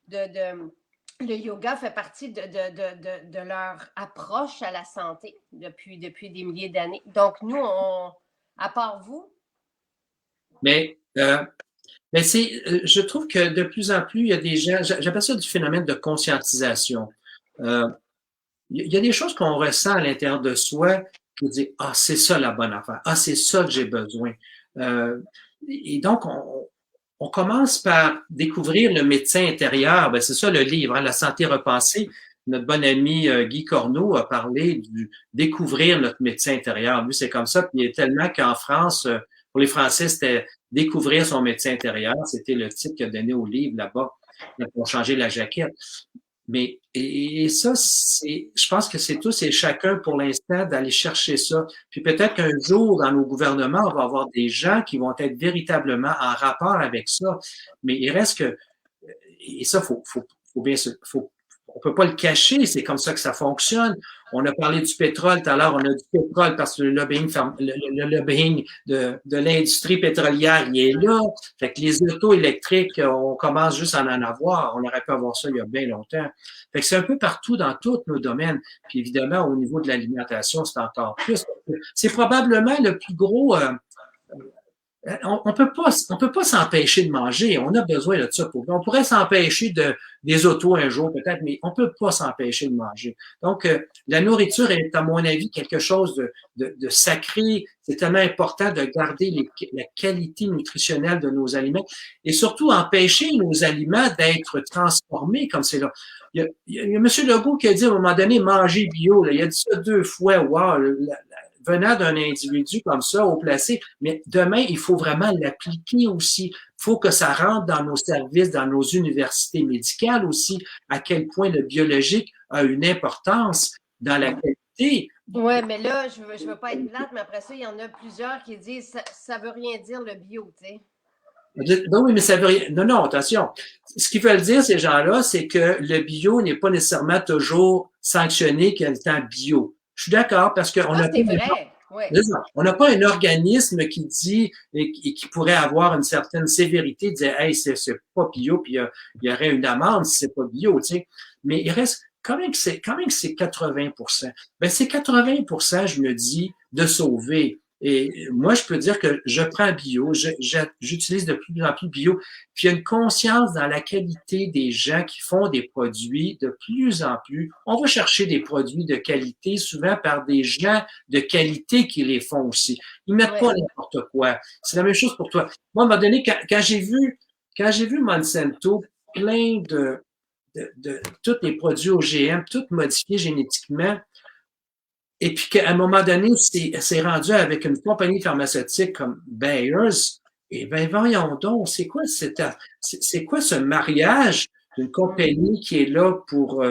le yoga fait partie de leur approche à la santé depuis des milliers d'années. Donc, nous, à part vous. Mais je trouve que de plus en plus, il y a des gens, j'appelle ça du phénomène de conscientisation. Il y a des choses qu'on ressent à l'intérieur de soi qui dit ah, c'est ça la bonne affaire, ah, c'est ça que j'ai besoin. Et donc, on commence par découvrir le médecin intérieur. Ben, c'est ça le livre, hein, La santé repensée. Notre bon ami Guy Corneau a parlé du découvrir notre médecin intérieur. Lui, c'est comme ça. Puis il est tellement qu'en France, pour les Français, c'était découvrir son médecin intérieur. C'était le titre qu'il a donné au livre là-bas pour changer la jaquette. Mais et ça, je pense que c'est tous et chacun pour l'instant d'aller chercher ça. Puis peut-être qu'un jour, dans nos gouvernements, on va avoir des gens qui vont être véritablement en rapport avec ça. Mais il reste que, et ça, faut bien, on peut pas le cacher, c'est comme ça que ça fonctionne. On a parlé du pétrole tout à l'heure, on a du pétrole parce que le lobbying de l'industrie pétrolière, il est là. Fait que les autos électriques, on commence juste à en avoir. On aurait pu avoir ça il y a bien longtemps. Fait que c'est un peu partout dans tous nos domaines. Puis évidemment, au niveau de l'alimentation, c'est encore plus. C'est probablement le plus gros. On peut pas s'empêcher de manger. On a besoin de ça. On pourrait s'empêcher des autos un jour peut-être, mais on peut pas s'empêcher de manger. Donc, la nourriture est, à mon avis, quelque chose de sacré. C'est tellement important de garder la qualité nutritionnelle de nos aliments et surtout empêcher nos aliments d'être transformés comme c'est là. Il y a M. Legault qui a dit à un moment donné, manger bio. Là. Il a dit ça 2 fois. Wow, venant d'un individu comme ça, au placé, mais demain, il faut vraiment l'appliquer aussi. Il faut que ça rentre dans nos services, dans nos universités médicales aussi, à quel point le biologique a une importance dans la qualité. Oui, mais là, je veux pas être plate, mais après ça, il y en a plusieurs qui disent ça veut rien dire le bio, tu sais. Ben oui, mais ça veut rien. Non, non, attention. Ce qu'ils veulent dire, ces gens-là, c'est que le bio n'est pas nécessairement toujours sanctionné comme étant bio. Je suis d'accord parce qu'on Ça, a c'est vrai. Oui. on n'a pas un organisme qui dit et qui pourrait avoir une certaine sévérité, dire hey, c'est pas bio, puis il y aurait une amende si c'est pas bio, tu sais. Mais il reste quand même que c'est 80%. Ben c'est 80%, je me dis, de sauver. Et moi, je peux dire que je prends bio, j'utilise de plus en plus bio, puis il y a une conscience dans la qualité des gens qui font des produits de plus en plus. On va chercher des produits de qualité, souvent par des gens de qualité qui les font aussi. Ils mettent pas n'importe quoi. C'est la même chose pour toi. Moi, à un moment donné, quand j'ai vu Monsanto, plein de tous les produits OGM, tout modifiés génétiquement, et puis qu'à un moment donné, c'est rendu avec une compagnie pharmaceutique comme Bayers. Et ben voyons donc, c'est quoi ce mariage d'une compagnie qui est là pour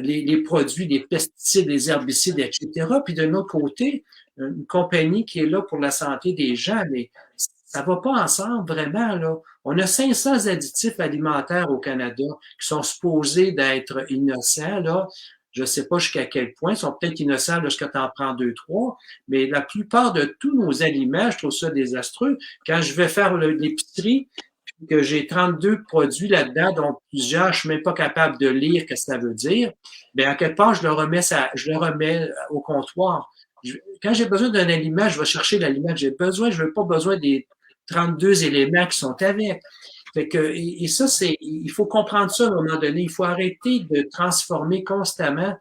les produits, les pesticides, les herbicides, etc. Puis d'un autre côté, une compagnie qui est là pour la santé des gens, mais ça va pas ensemble vraiment, là. On a 500 additifs alimentaires au Canada qui sont supposés d'être innocents, là. Je ne sais pas jusqu'à quel point, ils sont peut-être innocents jusqu'à t'en prendre 2, 3, mais la plupart de tous nos aliments, je trouve ça désastreux. Quand je vais faire l'épicerie, que j'ai 32 produits là-dedans, dont plusieurs, je suis même pas capable de lire ce que ça veut dire, bien, à quelque part, je le remets au comptoir. Quand j'ai besoin d'un aliment, je vais chercher l'aliment que j'ai besoin. Je veux pas besoin des 32 éléments qui sont avec. Fait que, et ça, il faut comprendre ça à un moment donné. Il faut arrêter de transformer constamment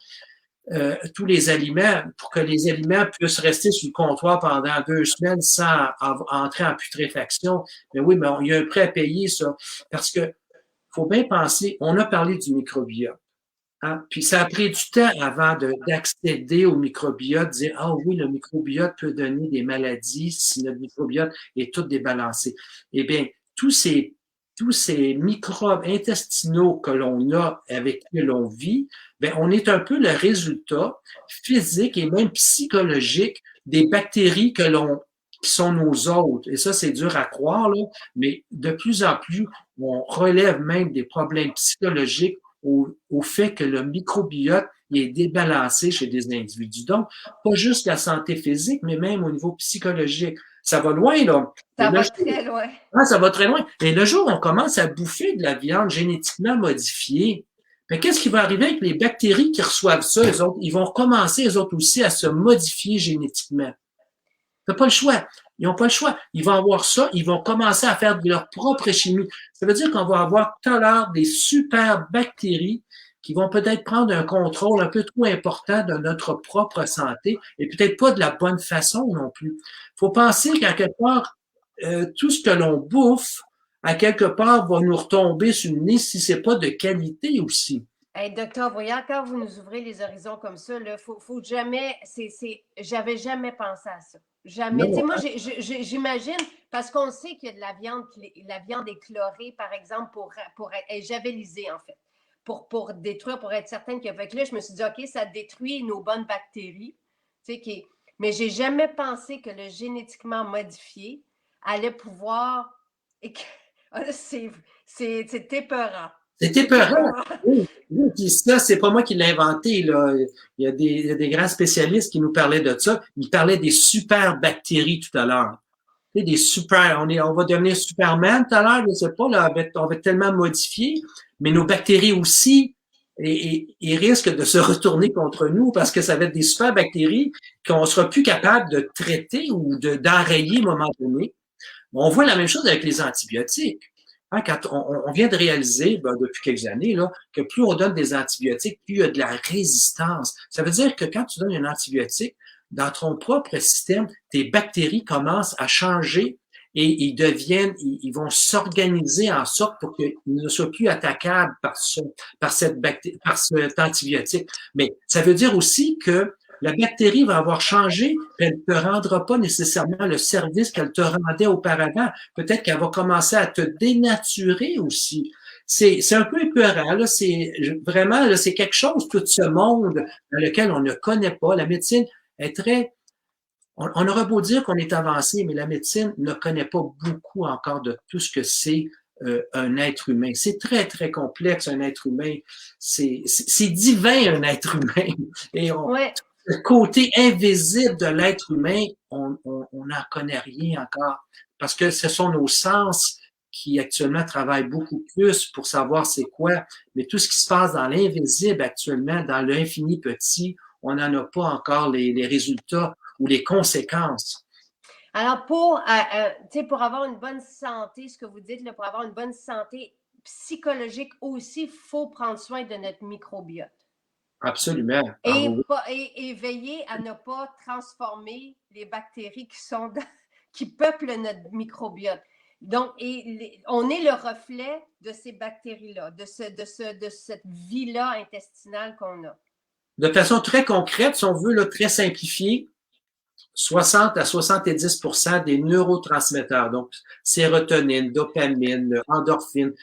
tous les aliments pour que les aliments puissent rester sur le comptoir pendant 2 semaines sans entrer en putréfaction. Mais oui, mais il y a un prix à payer, ça. Parce que faut bien penser, on a parlé du microbiote. Hein? Puis ça a pris du temps avant d'accéder au microbiote, de dire ah oui, le microbiote peut donner des maladies si notre microbiote est tout débalancé. Eh bien, tous ces microbes intestinaux que l'on a, avec qui l'on vit, bien, on est un peu le résultat physique et même psychologique des bactéries qui sont nos hôtes. Et ça, c'est dur à croire, là, mais de plus en plus, on relève même des problèmes psychologiques au fait que le microbiote est débalancé chez des individus. Donc, pas juste la santé physique, mais même au niveau psychologique. Ça va loin, là. Ça va très loin. Ah, ça va très loin. Et le jour où on commence à bouffer de la viande génétiquement modifiée, mais qu'est-ce qui va arriver avec les bactéries qui reçoivent ça? Eux autres, ils vont commencer, eux autres aussi, à se modifier génétiquement. T'as pas le choix. Ils n'ont pas le choix. Ils vont avoir ça, ils vont commencer à faire de leur propre chimie. Ça veut dire qu'on va avoir tout à l'heure des super bactéries qui vont peut-être prendre un contrôle un peu trop important de notre propre santé et peut-être pas de la bonne façon non plus. Il faut penser qu'à quelque part, tout ce que l'on bouffe, à quelque part, va nous retomber sur le nez si c'est pas de qualité aussi. Hey, docteur Brouillard, quand vous nous ouvrez les horizons comme ça, il faut jamais. J'avais jamais pensé à ça. Jamais. Tu sais, moi, j'imagine, parce qu'on sait qu'il y a de la viande est chlorée, par exemple, pour être javelisée, en fait, pour détruire, pour être certaine que. Fait que là, je me suis dit, OK, ça détruit nos bonnes bactéries. Tu sais, mais j'ai jamais pensé que le génétiquement modifié allait pouvoir. C'est épeurant. C'était épeurant. Oui, oui, puis ça, c'est pas moi qui l'ai inventé, là. Il y a des grands spécialistes qui nous parlaient de ça. Ils parlaient des super bactéries tout à l'heure. Tu sais, des super, on va devenir Superman tout à l'heure, je sais pas, là, on va être tellement modifié, mais nos bactéries aussi, et risquent de se retourner contre nous parce que ça va être des super bactéries qu'on sera plus capable de traiter ou d'enrayer à un moment donné. On voit la même chose avec les antibiotiques. Hein, quand on vient de réaliser, depuis quelques années, là, que plus on donne des antibiotiques, plus il y a de la résistance. Ça veut dire que quand tu donnes un antibiotique, dans ton propre système, tes bactéries commencent à changer et ils vont s'organiser en sorte pour qu'ils ne soient plus attaquables par cet antibiotique. Mais ça veut dire aussi que la bactérie va avoir changé, elle ne te rendra pas nécessairement le service qu'elle te rendait auparavant. Peut-être qu'elle va commencer à te dénaturer aussi. C'est un peu épeurant, là. C'est vraiment, là, c'est quelque chose, tout ce monde dans lequel on ne connaît pas. La médecine est très, on aurait beau dire qu'on est avancé, mais la médecine ne connaît pas beaucoup encore de tout ce que c'est un être humain. C'est très, très complexe, un être humain. C'est divin, un être humain. Et Ouais. le côté invisible de l'être humain, on n'en connaît rien encore. Parce que ce sont nos sens qui actuellement travaillent beaucoup plus pour savoir c'est quoi. Mais tout ce qui se passe dans l'invisible actuellement, dans l'infini petit, on n'en a pas encore les résultats ou les conséquences. Alors, pour avoir une bonne santé, ce que vous dites, là, pour avoir une bonne santé psychologique aussi, il faut prendre soin de notre microbiote. Absolument. Ah, oui. Et veiller à ne pas transformer les bactéries qui peuplent notre microbiote. Donc, on est le reflet de ces bactéries-là, de cette vie-là intestinale qu'on a. De façon très concrète, si on veut, là, très simplifié, 60 à 70% des neurotransmetteurs, donc sérotonine, dopamine, endorphine,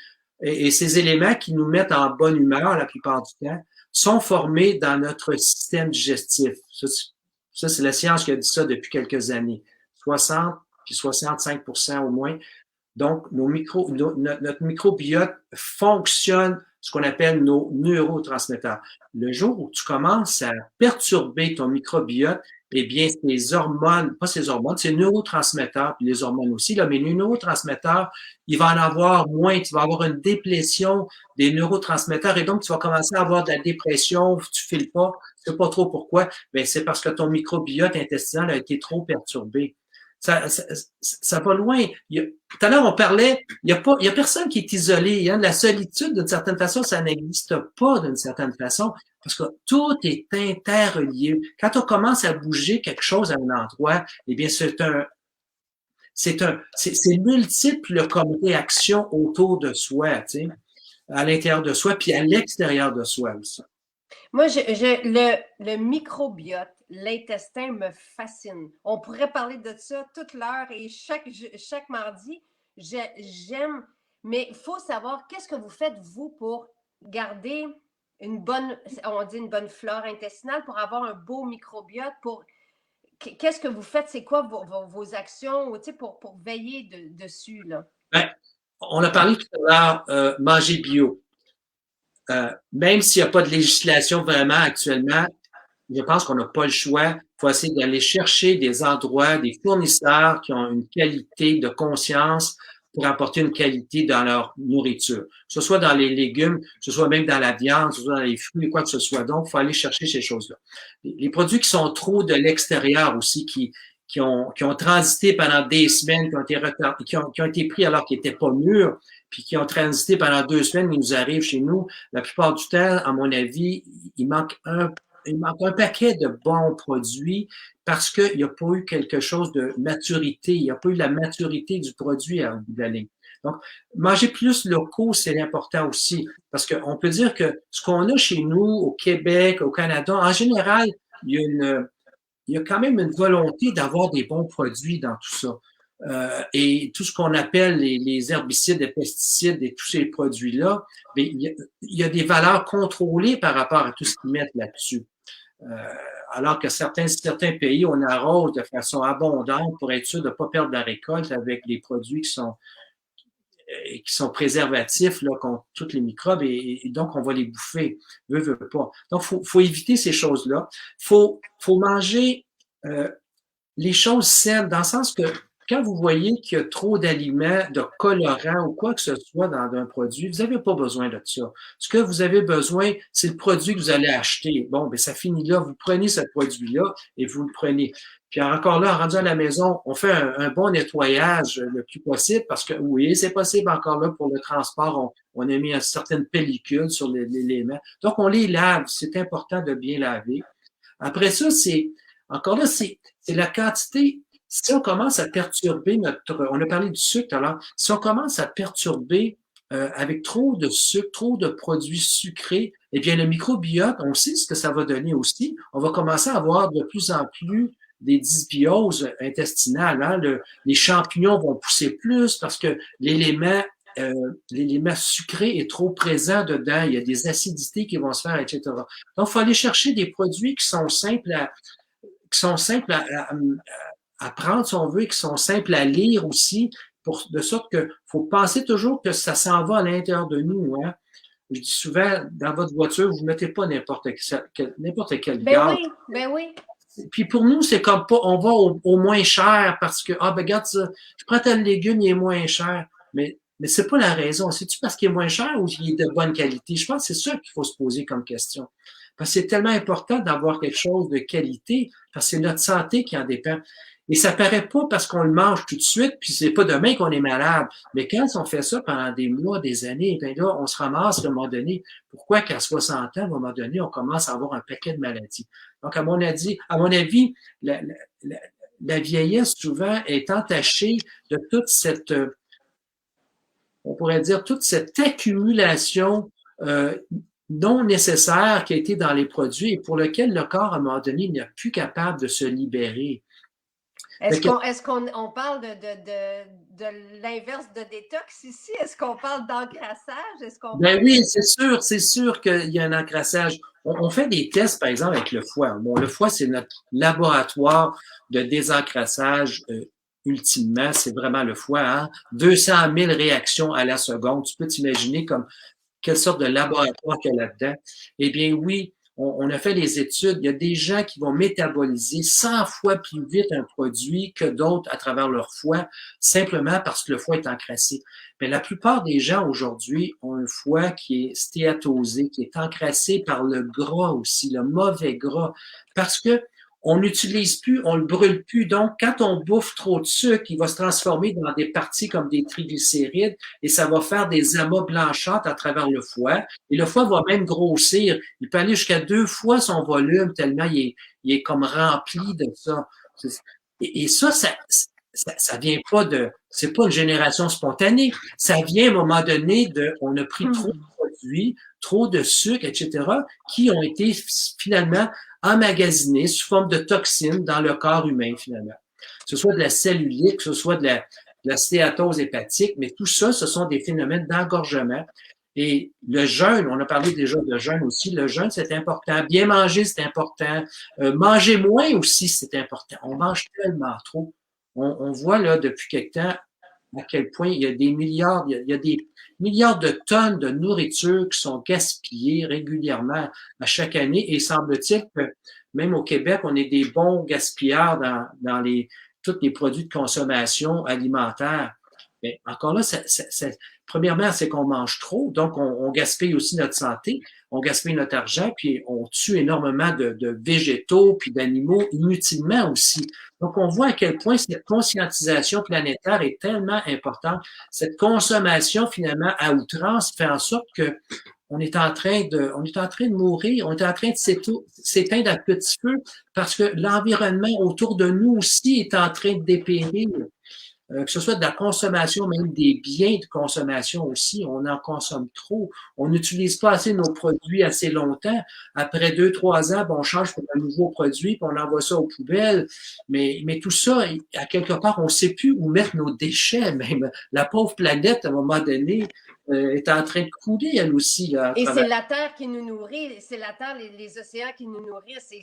et ces éléments qui nous mettent en bonne humeur la plupart du temps, sont formés dans notre système digestif. Ça c'est la science qui a dit ça depuis quelques années. 60 puis 65% au moins. Donc, notre microbiote fonctionne ce qu'on appelle nos neurotransmetteurs. Le jour où tu commences à perturber ton microbiote, eh bien, ces hormones, pas ces hormones, ces neurotransmetteurs, puis les hormones aussi, là, mais les neurotransmetteurs, il va en avoir moins, tu vas avoir une déplétion des neurotransmetteurs et donc tu vas commencer à avoir de la dépression, tu files pas, tu sais pas trop pourquoi, mais c'est parce que ton microbiote intestinal a été trop perturbé. Ça va loin. Tout à l'heure, on parlait, il y a personne qui est isolé. Hein. La solitude, d'une certaine façon, ça n'existe pas d'une certaine façon, parce que tout est interrelié. Quand on commence à bouger quelque chose à un endroit, eh bien, c'est multiple comme réaction autour de soi, tu sais, à l'intérieur de soi, puis à l'extérieur de soi aussi. Moi, le microbiote, l'intestin me fascine. On pourrait parler de ça toute l'heure et chaque mardi. J'aime, mais il faut savoir qu'est-ce que vous faites, vous, pour garder on dit une bonne flore intestinale, pour avoir un beau microbiote, qu'est-ce que vous faites? C'est quoi vos actions pour veiller dessus, là? Ben, on a parlé tout à l'heure, manger bio. Même s'il n'y a pas de législation vraiment actuellement, je pense qu'on n'a pas le choix. Il faut essayer d'aller chercher des endroits, des fournisseurs qui ont une qualité de conscience pour apporter une qualité dans leur nourriture. Que ce soit dans les légumes, que ce soit même dans la viande, que ce soit dans les fruits, quoi que ce soit. Donc, il faut aller chercher ces choses-là. Les produits qui sont trop de l'extérieur aussi, qui ont transité pendant des semaines, qui ont été pris alors qu'ils n'étaient pas mûrs, puis qui ont transité pendant 2 semaines, ils nous arrivent chez nous. La plupart du temps, à mon avis, il manque un paquet de bons produits parce qu'il n'y a pas eu quelque chose de maturité. Il n'y a pas eu la maturité du produit à bout de la ligne. Donc, manger plus locaux, c'est important aussi. Parce qu'on peut dire que ce qu'on a chez nous, au Québec, au Canada, en général, il y a quand même une volonté d'avoir des bons produits dans tout ça. Et tout ce qu'on appelle les herbicides, les pesticides et tous ces produits-là, il y a des valeurs contrôlées par rapport à tout ce qu'ils mettent là-dessus. Alors que certains pays, on arrose de façon abondante pour être sûr de ne pas perdre la récolte avec des produits qui sont qui sont préservatifs là, contre tous les microbes et donc on va les bouffer, veut pas. Donc, faut éviter ces choses-là. Faut manger les choses saines, dans le sens que quand vous voyez qu'il y a trop d'aliments, de colorants ou quoi que ce soit dans un produit, vous n'avez pas besoin de ça. Ce que vous avez besoin, c'est le produit que vous allez acheter. Bon, ben ça finit là. Vous prenez ce produit-là et vous le prenez. Puis encore là, rendu à la maison, on fait un bon nettoyage le plus possible parce que oui, c'est possible encore là pour le transport. On a mis une certaine pellicule sur les éléments. Donc, on les lave. C'est important de bien laver. Après ça, encore là, c'est la quantité. Si on commence à perturber on a parlé du sucre alors, si on commence à perturber avec trop de sucre, trop de produits sucrés, eh bien le microbiote, on sait ce que ça va donner aussi. On va commencer à avoir de plus en plus des dysbioses intestinales. Hein? Les champignons vont pousser plus parce que l'élément sucré est trop présent dedans. Il y a des acidités qui vont se faire, etc. Donc, il faut aller chercher des produits qui sont simples à prendre, si on veut, et qui sont simples à lire aussi, de sorte que faut penser toujours que ça s'en va à l'intérieur de nous. Hein? Je dis souvent, dans votre voiture, vous ne mettez pas n'importe quel gaz. Ben oui. Puis pour nous, c'est comme pas, on va au moins cher parce que, ben regarde ça, je prends tel légume, il est moins cher. Mais c'est pas la raison. C'est-tu parce qu'il est moins cher ou qu'il est de bonne qualité? Je pense que c'est ça qu'il faut se poser comme question. Parce que c'est tellement important d'avoir quelque chose de qualité, parce que c'est notre santé qui en dépend. Et ça paraît pas parce qu'on le mange tout de suite, puis c'est pas demain qu'on est malade. Mais quand on fait ça pendant des mois, des années, ben là, on se ramasse à un moment donné. Pourquoi qu'à 60 ans, à un moment donné, on commence à avoir un paquet de maladies? Donc, à mon avis, la vieillesse, souvent, est entachée de toute cette, on pourrait dire, toute cette accumulation non nécessaire qui a été dans les produits et pour lequel le corps, à un moment donné, n'est plus capable de se libérer. Est-ce qu'on parle de l'inverse de détox ici? Est-ce qu'on parle d'encrassage? Ben oui, c'est sûr qu'il y a un encrassage. On fait des tests, par exemple, avec le foie. Bon, le foie, c'est notre laboratoire de désencrassage ultimement. C'est vraiment le foie. Hein? 200 000 réactions à la seconde. Tu peux t'imaginer comme quelle sorte de laboratoire qu'il y a là-dedans. Eh bien, oui, on a fait des études. Il y a des gens qui vont métaboliser 100 fois plus vite un produit que d'autres à travers leur foie, simplement parce que le foie est encrassé. Mais la plupart des gens aujourd'hui ont un foie qui est stéatosé, qui est encrassé par le gras aussi, le mauvais gras, parce que on n'utilise plus, on le brûle plus. Donc, quand on bouffe trop de sucre, il va se transformer dans des parties comme des triglycérides et ça va faire des amas blanchantes à travers le foie. Et le foie va même grossir. Il peut aller jusqu'à 2 fois son volume tellement il est comme rempli de ça. Et ça vient pas c'est pas une génération spontanée. Ça vient à un moment donné on a pris trop de produits, trop de sucre, etc., qui ont été finalement emmagasinés sous forme de toxines dans le corps humain, finalement. Que ce soit de la cellulite, que ce soit de la stéatose hépatique, mais tout ça, ce sont des phénomènes d'engorgement. Et le jeûne, on a parlé déjà de jeûne aussi, le jeûne, c'est important. Bien manger, c'est important. Manger moins aussi, c'est important. On mange tellement trop. On voit là depuis quelque temps à quel point il y a des milliards, il y a des milliards de tonnes de nourriture qui sont gaspillées régulièrement à chaque année. Et semble-t-il que même au Québec, on est des bons gaspillards dans tous les produits de consommation alimentaire. Mais encore là, premièrement, c'est qu'on mange trop, donc on gaspille aussi notre santé, on gaspille notre argent, puis on tue énormément de végétaux puis d'animaux inutilement aussi. Donc, on voit à quel point cette conscientisation planétaire est tellement importante. Cette consommation, finalement, à outrance fait en sorte que on est en train de mourir, on est en train de s'éteindre à petit feu parce que l'environnement autour de nous aussi est en train de dépérir. Que ce soit de la consommation, même des biens de consommation aussi, on en consomme trop. On n'utilise pas assez nos produits assez longtemps. Après 2-3 ans, on change pour un nouveau produit, puis on envoie ça aux poubelles. Mais tout ça, à quelque part, on ne sait plus où mettre nos déchets, même. La pauvre planète, à un moment donné, est en train de couler, elle aussi, là, à Et travers. c'est la terre qui nous nourrit, c'est la terre, les océans qui nous nourrissent. Et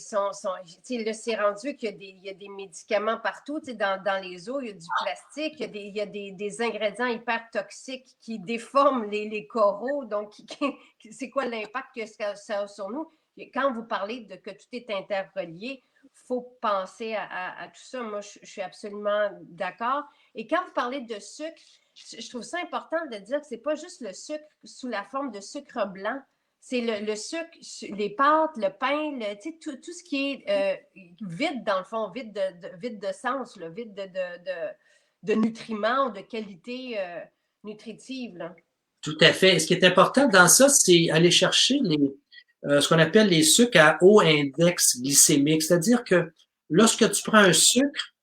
là, c'est rendu qu'il y a des médicaments partout. Dans les eaux, il y a du plastique, il y a des ingrédients hyper toxiques qui déforment les coraux. Donc, c'est quoi l'impact que ça a sur nous? Quand vous parlez de que tout est interrelié, il faut penser à tout ça. Moi, je suis absolument d'accord. Et quand vous parlez de sucre, je trouve ça important de dire que c'est pas juste le sucre sous la forme de sucre blanc. C'est le sucre, les pâtes, le pain, tout ce qui est vide dans le fond, vide de sens, là, vide de nutriments ou de qualité nutritive. Là. Tout à fait. Et ce qui est important dans ça, c'est aller chercher ce qu'on appelle les sucres à haut index glycémique. C'est-à-dire que lorsque tu prends un sucre,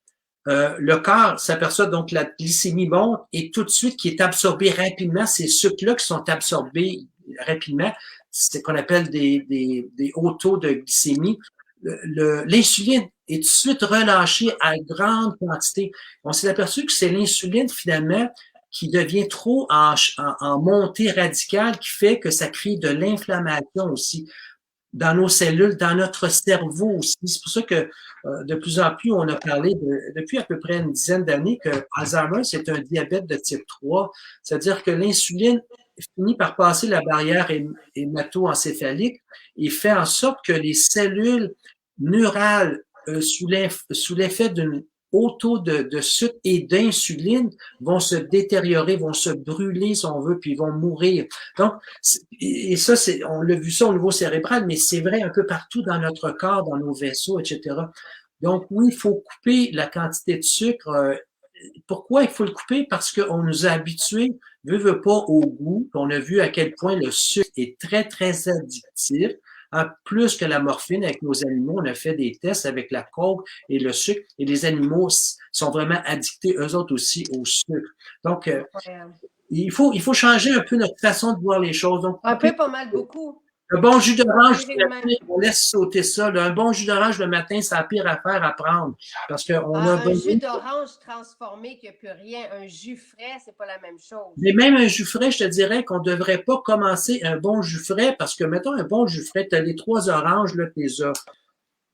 le corps s'aperçoit donc que la glycémie monte et tout de suite qui est absorbé rapidement. Ces sucres-là qui sont absorbés rapidement, c'est ce qu'on appelle des hauts taux de glycémie. L'insuline est tout de suite relâchée à grande quantité. On s'est aperçu que c'est l'insuline finalement qui devient trop en montée radicale qui fait que ça crée de l'inflammation aussi dans nos cellules, dans notre cerveau aussi. C'est pour ça que de plus en plus, on a parlé depuis à peu près une dizaine d'années que Alzheimer, c'est un diabète de type 3. C'est-à-dire que l'insuline finit par passer la barrière hémato-encéphalique et fait en sorte que les cellules neurales sous l'effet d'un haut taux de sucre et d'insuline vont se détériorer, vont se brûler, si on veut, puis vont mourir. Donc, et ça, on l'a vu ça au niveau cérébral, mais c'est vrai un peu partout dans notre corps, dans nos vaisseaux, etc. Donc, oui, il faut couper la quantité de sucre. Pourquoi il faut le couper? Parce qu'on nous a habitués, veut pas, au goût. On a vu à quel point le sucre est très, très addictif. Plus que la morphine avec nos animaux, on a fait des tests avec la coke et le sucre, et les animaux sont vraiment addictés, eux autres aussi, au sucre. Donc, il faut changer un peu notre façon de voir les choses. Donc, un peu, pas mal, beaucoup. Un bon jus d'orange, on laisse sauter ça. Là. Un bon jus d'orange le matin, c'est la pire affaire à prendre. Parce qu'on a un jus d'orange transformé qui n'a plus rien, un jus frais, c'est pas la même chose. Mais même un jus frais, je te dirais qu'on ne devrait pas commencer un bon jus frais parce que, mettons, un bon jus frais, tu as les 3 oranges, là,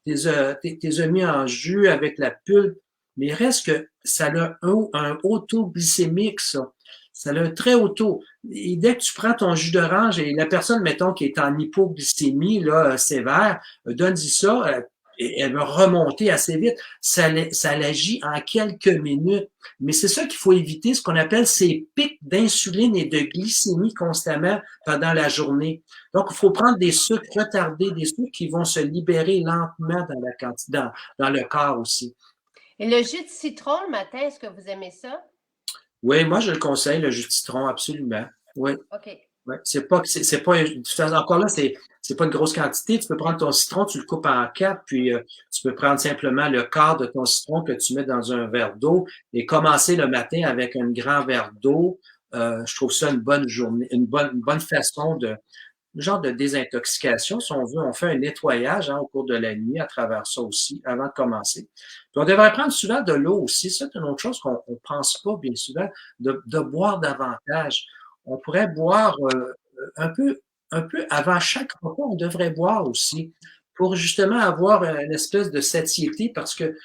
t'es mis en jus avec la pulpe, mais il reste que ça a un haut taux glycémique, ça. Ça a un très haut taux. Et dès que tu prends ton jus d'orange et la personne, mettons, qui est en hypoglycémie là, sévère, donne-y ça, et elle va remonter assez vite. Ça l'agit en quelques minutes. Mais c'est ça qu'il faut éviter, ce qu'on appelle ces pics d'insuline et de glycémie constamment pendant la journée. Donc, il faut prendre des sucres retardés, des sucres qui vont se libérer lentement dans la quantité, dans le corps aussi. Et le jus de citron le matin, est-ce que vous aimez ça? Oui, moi, je le conseille, le jus de citron, absolument. Oui. OK. Ouais. C'est pas, encore là, c'est pas une grosse quantité. Tu peux prendre ton citron, tu le coupes en 4, puis tu peux prendre simplement le quart de ton citron que tu mets dans un verre d'eau et commencer le matin avec un grand verre d'eau. Je trouve ça une bonne journée, une bonne façon genre de désintoxication, si on veut. On fait un nettoyage au cours de la nuit à travers ça aussi, avant de commencer. Puis on devrait prendre souvent de l'eau aussi. C'est une autre chose qu'on ne pense pas bien souvent, de boire davantage. On pourrait boire un peu avant chaque repas, on devrait boire aussi pour justement avoir une espèce de satiété parce que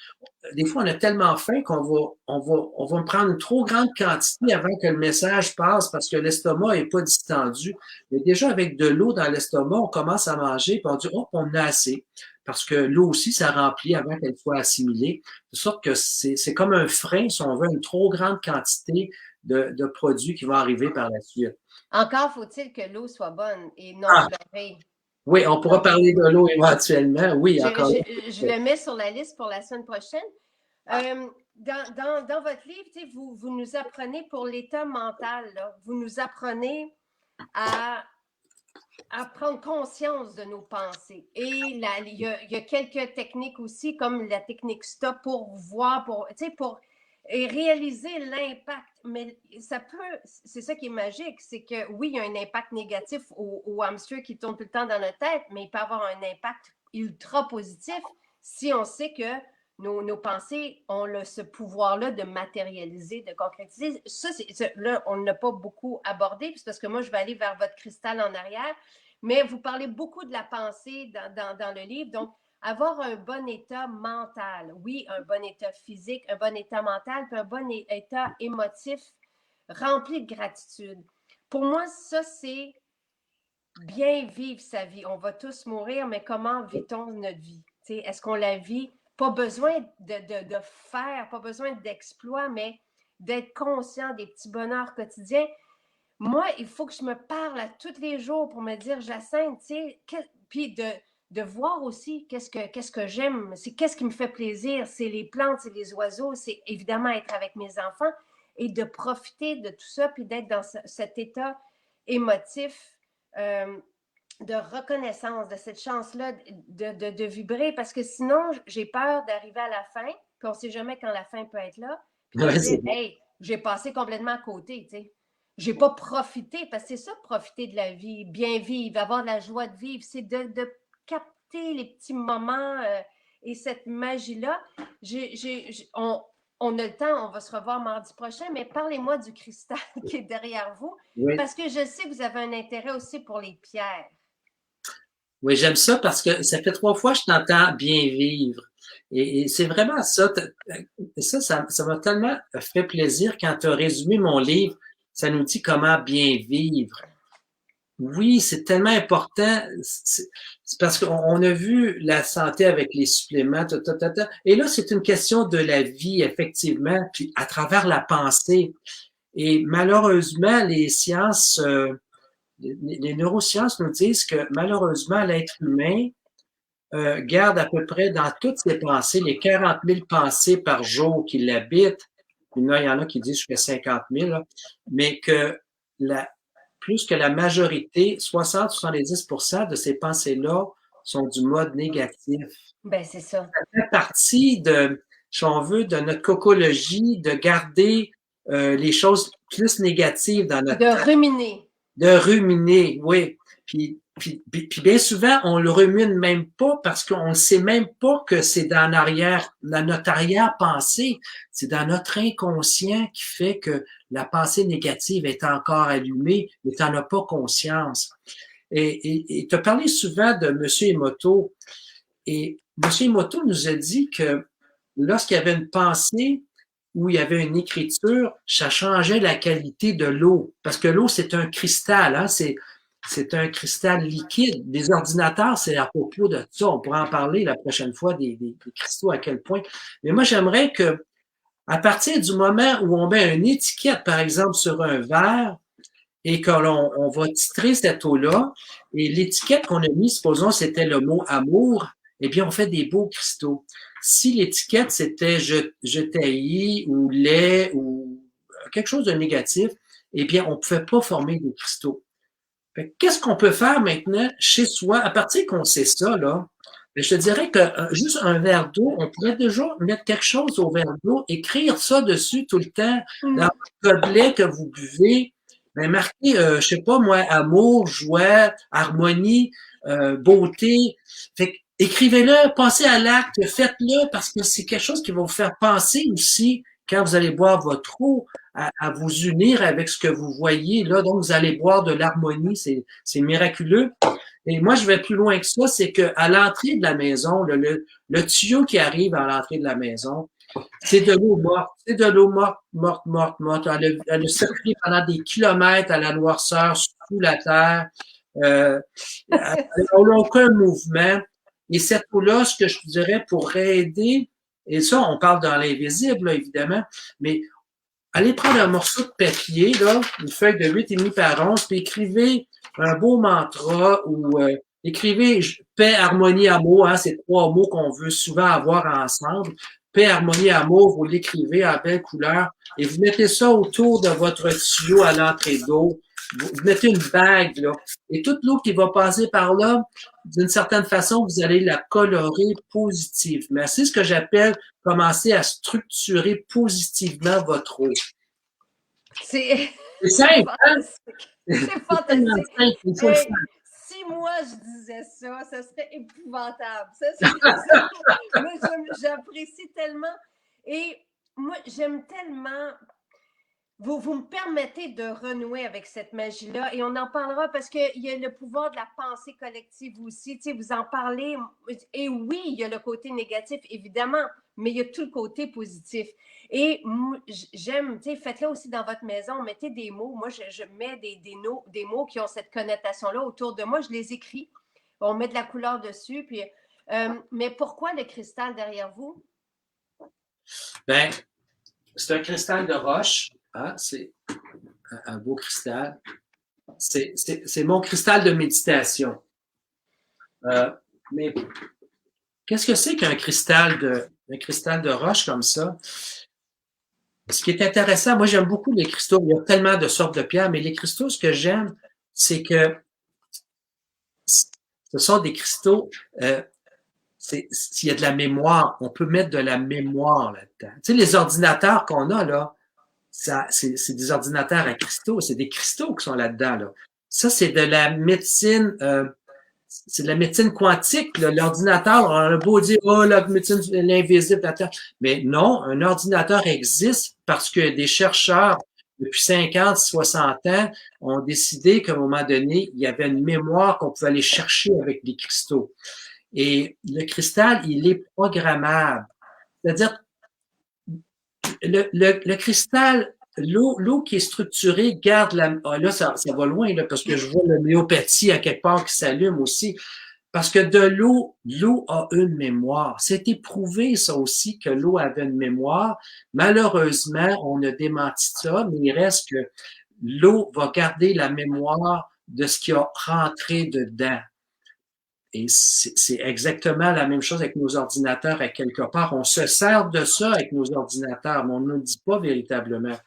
des fois, on a tellement faim on va prendre une trop grande quantité avant que le message passe parce que l'estomac n'est pas distendu. Mais déjà, avec de l'eau dans l'estomac, on commence à manger puis on dit, oh, on a assez. Parce que l'eau aussi, ça remplit avant qu'elle soit assimilée. De sorte que c'est comme un frein si on veut une trop grande quantité de produits qui vont arriver par la suite. Encore faut-il que l'eau soit bonne et non chlorée. Oui, on pourra parler de l'eau éventuellement. Oui, encore. Je le mets sur la liste pour la semaine prochaine. Dans votre livre, vous nous apprenez pour l'état mental, là, vous nous apprenez à prendre conscience de nos pensées. Et il y a quelques techniques aussi, comme la technique stop pour voir, pour réaliser l'impact. Mais ça peut, c'est ça qui est magique, c'est que oui, il y a un impact négatif au hamster qui tourne tout le temps dans notre tête, mais il peut avoir un impact ultra positif si on sait que nos pensées ont ce pouvoir-là de matérialiser, de concrétiser. Ça, là, on n'a pas beaucoup abordé, parce que moi, je vais aller vers votre cristal en arrière, mais vous parlez beaucoup de la pensée dans le livre. Donc, avoir un bon état mental, oui, un bon état physique, un bon état mental, puis un bon état émotif rempli de gratitude. Pour moi, ça, c'est bien vivre sa vie. On va tous mourir, mais comment vit-on notre vie? Est-ce qu'on la vit? Pas besoin de faire, pas besoin d'exploits, mais d'être conscient des petits bonheurs quotidiens. Moi, il faut que je me parle à tous les jours pour me dire, Jacinthe, puis de voir aussi qu'est-ce que j'aime, qu'est-ce qui me fait plaisir, c'est les plantes, c'est les oiseaux, c'est évidemment être avec mes enfants et de profiter de tout ça, puis d'être dans cet état émotif de reconnaissance, de cette chance-là de vibrer, parce que sinon, j'ai peur d'arriver à la fin, puis on ne sait jamais quand la fin peut être là, puis de dire, hey, j'ai passé complètement à côté, tu sais. J'ai pas profité, parce que c'est ça, profiter de la vie, bien vivre, avoir de la joie de vivre, c'est de capter les petits moments et cette magie-là. On a le temps, on va se revoir mardi prochain, mais parlez-moi du cristal qui est derrière vous, oui, parce que je sais que vous avez un intérêt aussi pour les pierres. Oui, j'aime ça parce que ça fait 3 fois que je t'entends bien vivre. Et c'est vraiment ça. Ça m'a tellement fait plaisir quand tu as résumé mon livre. Ça nous dit comment bien vivre. Oui, c'est tellement important. C'est parce qu'on a vu la santé avec les suppléments, et là, c'est une question de la vie, effectivement, puis à travers la pensée. Et malheureusement, les sciences, les neurosciences nous disent que malheureusement, l'être humain garde à peu près dans toutes ses pensées, les 40 000 pensées par jour qui l'habitent. Il y en a qui disent jusqu'à 50 000, là, mais que plus que la majorité, 60-70% de ces pensées-là sont du mode négatif. Ben, c'est ça. Ça fait partie si on veut, de notre cocologie, de garder les choses plus négatives dans notre tête. Ruminer. De ruminer, oui. Puis bien souvent, on le rumine même pas parce qu'on ne sait même pas que c'est dans notre arrière-pensée, c'est dans notre inconscient qui fait que la pensée négative est encore allumée, mais tu n'en as pas conscience. Et tu as parlé souvent de M. Emoto, et M. Emoto nous a dit que lorsqu'il y avait une pensée où il y avait une écriture, ça changeait la qualité de l'eau. Parce que l'eau, c'est un cristal, hein? C'est un cristal liquide. Les ordinateurs, c'est à propos de ça. On pourra en parler la prochaine fois des cristaux, à quel point. Mais moi, j'aimerais que, à partir du moment où on met une étiquette, par exemple, sur un verre, et qu'on va titrer cette eau-là, et l'étiquette qu'on a mise, supposons, c'était le mot amour, eh bien, on fait des beaux cristaux. Si l'étiquette, c'était je taillis ou lait ou quelque chose de négatif, eh bien, on ne pouvait pas former des cristaux. Qu'est-ce qu'on peut faire maintenant chez soi? À partir qu'on sait ça, là, je te dirais que juste un verre d'eau, on pourrait déjà mettre quelque chose au verre d'eau, écrire ça dessus tout le temps, dans le gobelet que vous buvez, ben marquer, je sais pas moi, amour, joie, harmonie, beauté. Fait écrivez-le, pensez à l'acte, faites-le parce que c'est quelque chose qui va vous faire penser aussi quand vous allez boire votre eau à vous unir avec ce que vous voyez là. Donc vous allez boire de l'harmonie, c'est miraculeux. Et moi je vais plus loin que ça, c'est que à l'entrée de la maison, le tuyau qui arrive à l'entrée de la maison, c'est de l'eau morte. C'est de l'eau morte. Elle a circulé pendant des kilomètres à la noirceur sous la terre. Elle n'a aucun mouvement. Et cette eau-là, ce que je dirais pour aider, et ça, on parle dans l'invisible, là, évidemment, mais allez prendre un morceau de papier, là, une feuille de 8,5 par 11, puis écrivez un beau mantra ou écrivez paix, harmonie, amour, hein, c'est 3 mots qu'on veut souvent avoir ensemble. Paix, harmonie, amour, vous l'écrivez en belle couleur et vous mettez ça autour de votre tuyau à l'entrée d'eau. Vous mettez une bague, là. Et toute l'eau qui va passer par là, d'une certaine façon, vous allez la colorer positivement. C'est ce que j'appelle commencer à structurer positivement votre eau. C'est simple, hein? C'est fantastique. Il faut le faire. moi je disais ça, ça serait épouvantable. Ça serait ça. Moi, j'apprécie tellement. Et moi, j'aime tellement. Vous me permettez de renouer avec cette magie-là et on en parlera parce qu'il y a le pouvoir de la pensée collective aussi. Tu sais, vous en parlez. Et oui, il y a le côté négatif, évidemment, mais il y a tout le côté positif. Et j'aime, tu sais, faites-le aussi dans votre maison, mettez des mots. Moi, je mets des mots qui ont cette connotation-là autour de moi. Je les écris. On met de la couleur dessus. Puis, mais pourquoi le cristal derrière vous? Ben, c'est un cristal de roche. Hein? C'est un beau cristal. C'est mon cristal de méditation. Mais qu'est-ce que c'est qu'un cristal de roche comme ça? Ce qui est intéressant, moi j'aime beaucoup les cristaux. Il y a tellement de sortes de pierres, mais les cristaux, ce que j'aime, c'est que ce sont des cristaux. S'il y a de la mémoire, on peut mettre de la mémoire là-dedans. Tu sais, les ordinateurs qu'on a là, c'est des ordinateurs à cristaux, c'est des cristaux qui sont là-dedans. Là. Ça, c'est de la médecine, c'est de la médecine quantique. L'ordinateur, on a beau dire, oh, la médecine, l'invisible, mais non, un ordinateur existe parce que des chercheurs, depuis 50, 60 ans, ont décidé qu'à un moment donné, il y avait une mémoire qu'on pouvait aller chercher avec des cristaux. Et le cristal, il est programmable. C'est-à-dire, le cristal, l'eau qui est structurée garde la... Ah, là, ça va loin, là, parce que je vois l'homéopathie à quelque part qui s'allume aussi. Parce que l'eau a une mémoire. C'est éprouvé, ça aussi, que l'eau avait une mémoire. Malheureusement, on a démenti ça, mais il reste que l'eau va garder la mémoire de ce qui a rentré dedans. Et c'est exactement la même chose avec nos ordinateurs à quelque part. On se sert de ça avec nos ordinateurs, mais on ne le dit pas véritablement.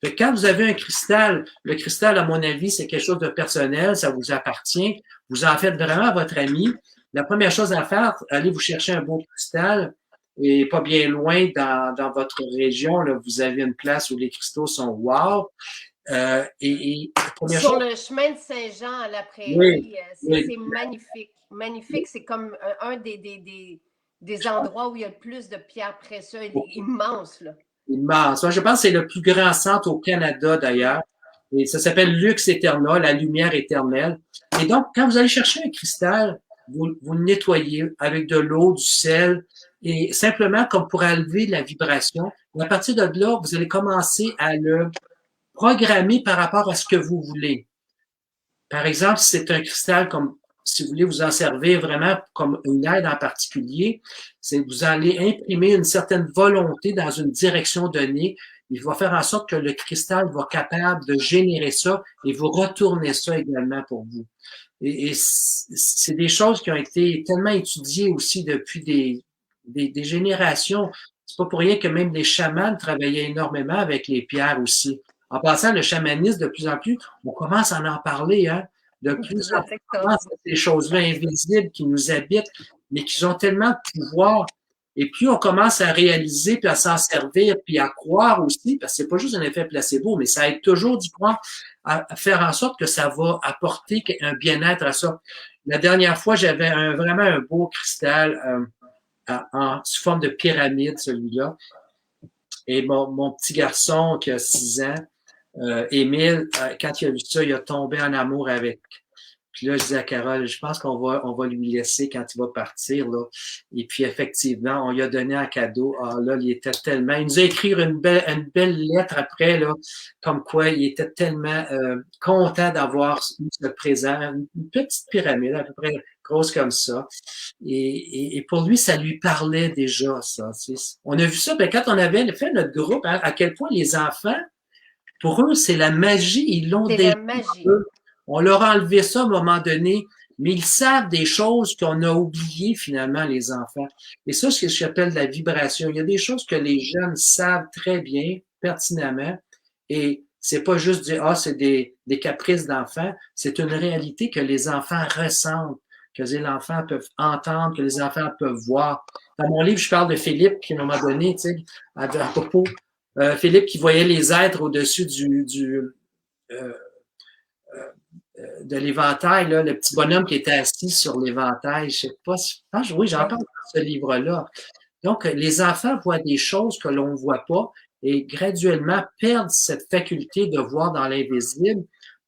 Fait que quand vous avez un cristal, le cristal, à mon avis, c'est quelque chose de personnel, ça vous appartient. Vous en faites vraiment votre ami. La première chose à faire, allez vous chercher un beau cristal et pas bien loin dans votre région, là, vous avez une place où les cristaux sont wow. Sur le chemin de Saint-Jean à la Prairie, oui, c'est magnifique. Magnifique, c'est comme un des endroits où il y a le plus de pierres précieuses, immense. Là. Immense. Moi, je pense que c'est le plus grand centre au Canada d'ailleurs. Et ça s'appelle Lux Eterna, la lumière éternelle. Et donc, quand vous allez chercher un cristal, vous le nettoyez avec de l'eau, du sel, et simplement comme pour enlever la vibration. Et à partir de là, vous allez commencer à le programmer par rapport à ce que vous voulez. Par exemple, si c'est un cristal comme si vous voulez vous en servir vraiment comme une aide en particulier, c'est que vous allez imprimer une certaine volonté dans une direction donnée. Il va faire en sorte que le cristal va être capable de générer ça et vous retourner ça également pour vous. Et c'est des choses qui ont été tellement étudiées aussi depuis des générations. C'est pas pour rien que même les chamans travaillaient énormément avec les pierres aussi. En passant, le chamanisme, de plus en plus, on commence à en parler, hein. De plus en plus, ces choses-là invisibles qui nous habitent, mais qui ont tellement de pouvoir. Et puis, on commence à réaliser, puis à s'en servir, puis à croire aussi, parce que c'est pas juste un effet placebo, mais ça aide toujours d'y croire, à faire en sorte que ça va apporter un bien-être à ça. La dernière fois, j'avais vraiment un beau cristal sous forme de pyramide, celui-là. Et mon petit garçon qui a 6 ans, Émile, quand il a vu ça, il a tombé en amour avec. Puis là, je dis à Carole, je pense qu'on va lui laisser quand il va partir, là. Et puis, effectivement, on lui a donné un cadeau. Ah, là, il était tellement, il nous a écrit une belle lettre après, là, comme quoi il était tellement content d'avoir eu ce présent. Une petite pyramide, à peu près grosse comme ça. Et pour lui, ça lui parlait déjà, ça. On a vu ça, ben, quand on avait fait notre groupe, hein, à quel point les enfants, pour eux, c'est la magie. Ils l'ont déjà. C'est la magie. On leur a enlevé ça à un moment donné, mais ils savent des choses qu'on a oubliées finalement, les enfants. Et ça, c'est ce que j'appelle la vibration. Il y a des choses que les jeunes savent très bien, pertinemment, et c'est pas juste dire, ah, c'est des caprices d'enfants, c'est une réalité que les enfants ressentent, que les enfants peuvent entendre, que les enfants peuvent voir. Dans mon livre, je parle de Philippe, qui à un moment donné, tu sais, à propos, Philippe qui voyait les êtres au-dessus de l'éventail, là, le petit bonhomme qui était assis sur l'éventail. Je sais pas si, oui, j'en parle dans ce livre-là. Donc, les enfants voient des choses que l'on ne voit pas et graduellement perdent cette faculté de voir dans l'invisible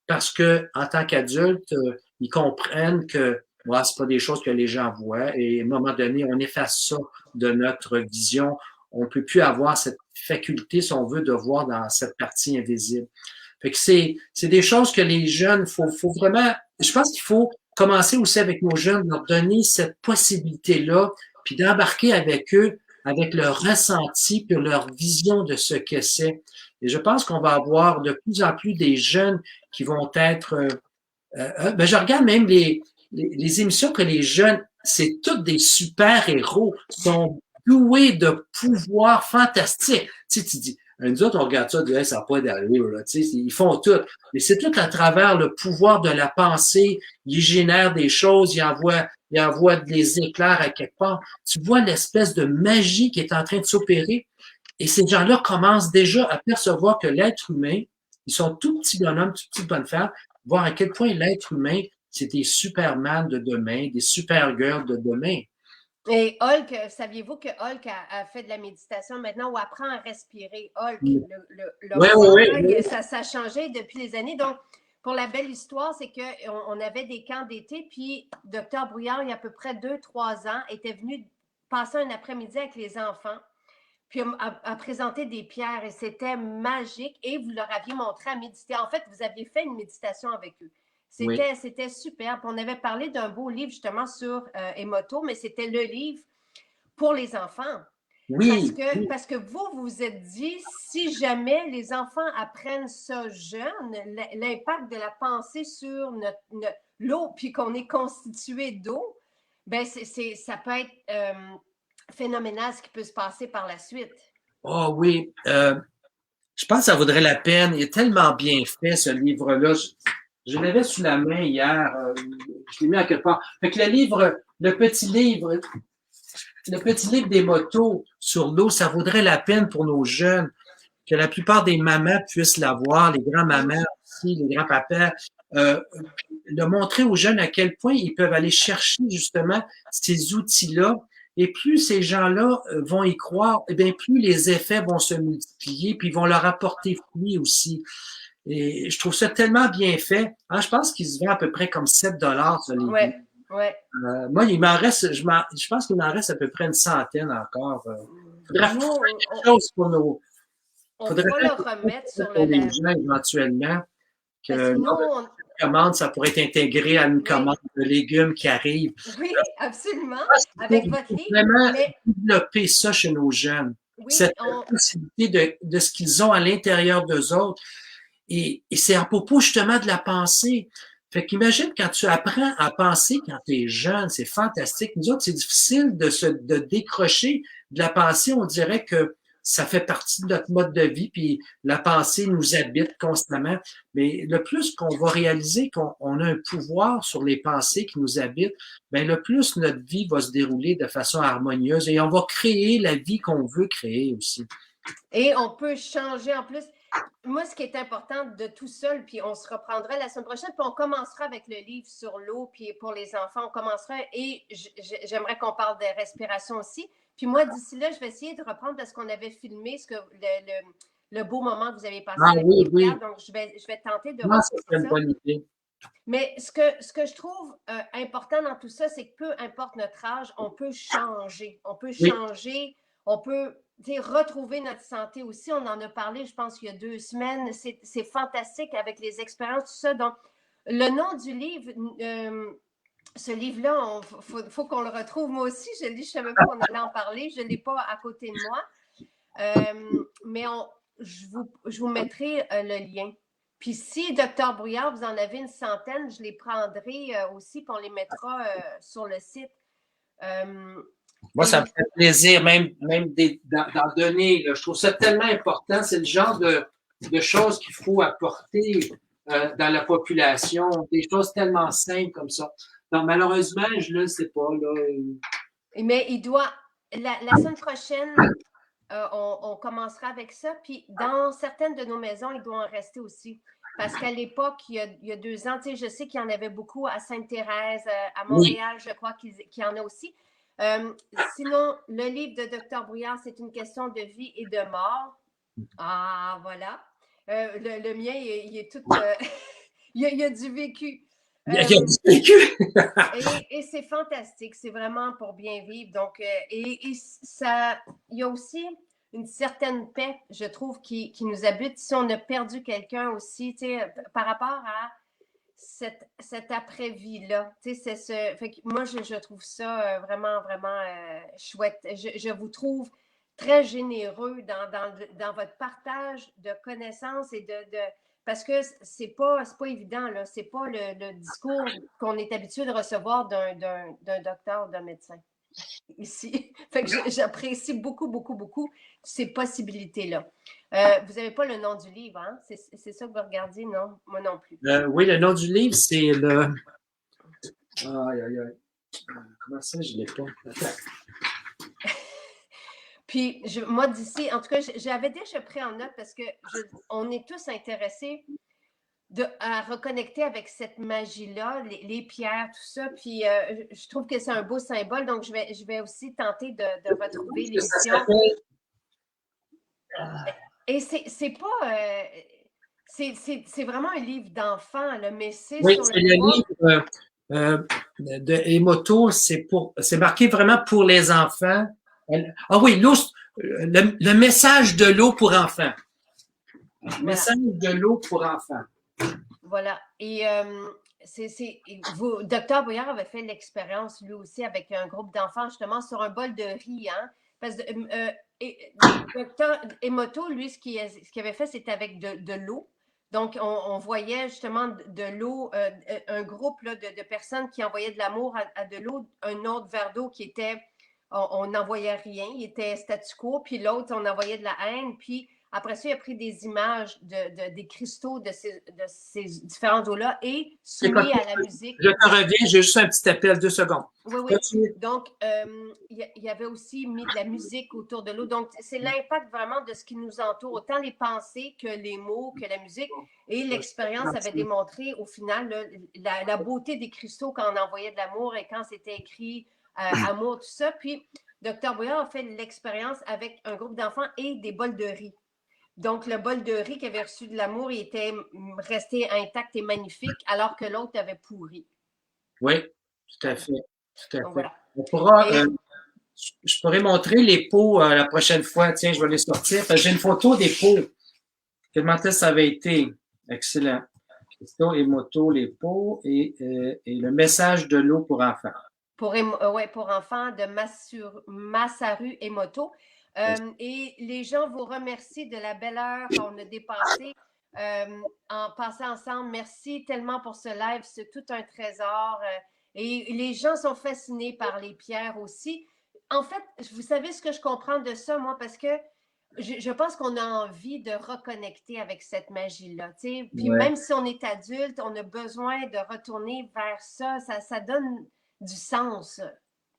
parce que, en tant qu'adultes, ils comprennent que ouais, c'est pas des choses que les gens voient et à un moment donné, on efface ça de notre vision. On ne peut plus avoir cette faculté, si on veut, de voir dans cette partie invisible. Fait que c'est des choses que les jeunes, faut vraiment, je pense qu'il faut commencer aussi avec nos jeunes, leur donner cette possibilité-là, puis d'embarquer avec eux, avec leur ressenti, puis leur vision de ce que c'est. Et je pense qu'on va avoir de plus en plus des jeunes qui vont être, ben je regarde même les émissions que les jeunes, c'est tous des super-héros, sont doués de pouvoirs fantastiques. Tu sais, tu dis, nous autres, on regarde ça, on dit, hey, ça n'a pas d'allure, là, tu sais, ils font tout. Mais c'est tout à travers le pouvoir de la pensée. Ils génèrent des choses, ils envoient des éclairs à quelque part. Tu vois l'espèce de magie qui est en train de s'opérer. Et ces gens-là commencent déjà à percevoir que l'être humain, ils sont tout petits bonhommes, tout petites bonnes femmes, voir à quel point l'être humain, c'est des Superman de demain, des Supergirls de demain. Et Hulk, saviez-vous que Hulk a fait de la méditation maintenant ou apprend à respirer? Hulk, le Oui, robot, oui, là, oui. ça a changé depuis les années. Donc, pour la belle histoire, c'est qu'on avait des camps d'été, puis Dr Brouillard, il y a à peu près 2-3 ans, était venu passer un après-midi avec les enfants, puis a présenté des pierres, et c'était magique, et vous leur aviez montré à méditer. En fait, vous aviez fait une méditation avec eux. Oui. C'était super. On avait parlé d'un beau livre justement sur Emoto, mais c'était le livre pour les enfants. Oui, Parce que vous vous êtes dit, si jamais les enfants apprennent ça jeune, l'impact de la pensée sur l'eau, puis qu'on est constitué d'eau, ben ça peut être phénoménal ce qui peut se passer par la suite. oh oui. Je pense que ça vaudrait la peine. Il est tellement bien fait, ce livre-là. Je l'avais sous la main hier. Je l'ai mis à quelque part. Fait que le petit livre des motos sur l'eau, ça vaudrait la peine pour nos jeunes, que la plupart des mamans puissent l'avoir, les grands-mamans aussi, les grands-papas, de montrer aux jeunes à quel point ils peuvent aller chercher justement ces outils-là. Et plus ces gens-là vont y croire, eh bien, plus les effets vont se multiplier, puis ils vont leur apporter fruit aussi. Et je trouve ça tellement bien fait. Hein, je pense qu'il se vend à peu près comme 7 $ ce livre. Ouais, ouais. Moi, il m'en reste, je pense qu'il m'en reste à peu près une centaine encore. Faudrait faire Nous, quelque chose pour nos, on faudrait pourra le faire quelque remettre chose sur pour le les lab. gens éventuellement. Que Parce que nous, une commande, ça pourrait être intégré à une commande de légumes qui arrive. oui, absolument, Il avec votre faut livre, vraiment mais développer ça chez nos jeunes. oui, Cette possibilité de ce qu'ils ont à l'intérieur d'eux autres. Et c'est à propos justement de la pensée. Fait qu'imagine quand tu apprends à penser quand tu es jeune, c'est fantastique. Nous autres, c'est difficile de décrocher de la pensée. On dirait que ça fait partie de notre mode de vie, puis la pensée nous habite constamment. Mais le plus qu'on va réaliser qu'on a un pouvoir sur les pensées qui nous habitent, ben le plus notre vie va se dérouler de façon harmonieuse et on va créer la vie qu'on veut créer aussi. et on peut changer en plus. Moi, ce qui est important de tout seul, puis on se reprendra la semaine prochaine, puis on commencera avec le livre sur l'eau, puis pour les enfants, on commencera, et j'aimerais qu'on parle de respiration aussi. Puis moi, d'ici là, je vais essayer de reprendre parce qu'on avait filmé le beau moment que vous avez passé Ah avec oui, les oui. pierres, donc je vais tenter de Non, ça reprendre serait une ça. bonne idée. Mais ce que je trouve important dans tout ça, c'est que peu importe notre âge, on peut changer. On peut Oui. changer, on peut retrouver notre santé aussi. On en a parlé, je pense, il y a 2 semaines. C'est fantastique avec les expériences, tout ça. Donc, le nom du livre, ce livre-là, faut qu'on le retrouve. Moi aussi, je le lis, je ne savais pas qu'on allait en parler. Je ne l'ai pas à côté de moi. Mais je vous mettrai le lien. Puis si, Docteur Brouillard, vous en avez une centaine, je les prendrai aussi, puis on les mettra sur le site. Moi, ça me fait plaisir, même d'en donner. Là. Je trouve ça tellement important. C'est le genre de choses qu'il faut apporter dans la population. Des choses tellement simples comme ça. Donc, malheureusement, je ne le sais pas. Là. Mais il doit. La semaine prochaine, on commencera avec ça. Puis dans certaines de nos maisons, il doit en rester aussi. Parce qu'à l'époque, il y a 2 ans, tu sais, je sais qu'il y en avait beaucoup à Sainte-Thérèse, à Montréal, je crois qu'il y en a aussi. Sinon, le livre de Dr. Brouillard, c'est une question de vie et de mort. Ah, voilà. Le mien, il est tout... il y a du vécu. Il y a du vécu. Et c'est fantastique. C'est vraiment pour bien vivre. Donc, et ça, il y a aussi une certaine paix, je trouve, qui nous habite. Si on a perdu quelqu'un aussi, tu sais, par rapport à cette après-vie-là. Tu sais, fait que moi, je trouve ça vraiment, vraiment chouette. Je vous trouve très généreux dans votre partage de connaissances et parce que c'est pas évident, là. C'est pas le discours qu'on est habitué de recevoir d'un docteur ou d'un médecin ici. Fait que j'apprécie beaucoup, beaucoup, beaucoup ces possibilités-là. Vous n'avez pas le nom du livre, hein? C'est ça que vous regardez, non? Moi non plus. Oui, le nom du livre, c'est le... Aïe, aïe, aïe. Comment ça, je ne l'ai pas? Attends. Puis, moi, d'ici, en tout cas, j'avais déjà pris en note parce que on est tous intéressés à reconnecter avec cette magie-là, les pierres, tout ça. Puis, je trouve que c'est un beau symbole. Donc, je vais aussi tenter de retrouver l'émission. Et c'est pas... c'est vraiment un livre d'enfant, mais c'est oui, sur c'est le livre de Emoto. C'est marqué vraiment pour les enfants. Ah oui, le message de l'eau pour enfants. Voilà. Message de l'eau pour enfants. Voilà. Et Dr. Brouillard avait fait l'expérience, lui aussi, avec un groupe d'enfants, justement, sur un bol de riz. Hein? Parce que Dr. Emoto, lui, ce qu'il avait fait, c'était avec de l'eau. Donc, on voyait justement de l'eau, un groupe là, de personnes qui envoyaient de l'amour à de l'eau, un autre verre d'eau qui était, on n'envoyait rien, il était statu quo, puis l'autre, on envoyait de la haine, puis après ça, il a pris des images des cristaux de ces différentes eaux-là et soumis à la musique. Je te reviens, j'ai juste un petit appel, 2 secondes. Oui, oui. Continue. Donc, il y avait aussi mis de la musique autour de l'eau. Donc, c'est l'impact vraiment de ce qui nous entoure, autant les pensées que les mots, que la musique. Et l'expérience avait démontré, au final, la beauté des cristaux quand on envoyait de l'amour et quand c'était écrit amour, tout ça. Puis, Dr. Brouillard a fait l'expérience avec un groupe d'enfants et des bols de riz. Donc, le bol de riz qui avait reçu de l'amour, il était resté intact et magnifique, alors que l'autre avait pourri. Oui, tout à fait. Tout à fait. Voilà. On pourra, je pourrais montrer les pots la prochaine fois. Tiens, je vais les sortir. J'ai une photo des pots. Comment ça avait été? Excellent. Christo et Moto, les pots et le message de l'eau pour enfants. Pour enfants de Masaru Emoto. Et les gens vous remercient de la belle heure qu'on a dépassée en passant ensemble. Merci tellement pour ce live. C'est tout un trésor. Et les gens sont fascinés par les pierres aussi. En fait, vous savez ce que je comprends de ça, moi, parce que je pense qu'on a envie de reconnecter avec cette magie-là. Puis même si on est adulte, on a besoin de retourner vers ça. Ça donne du sens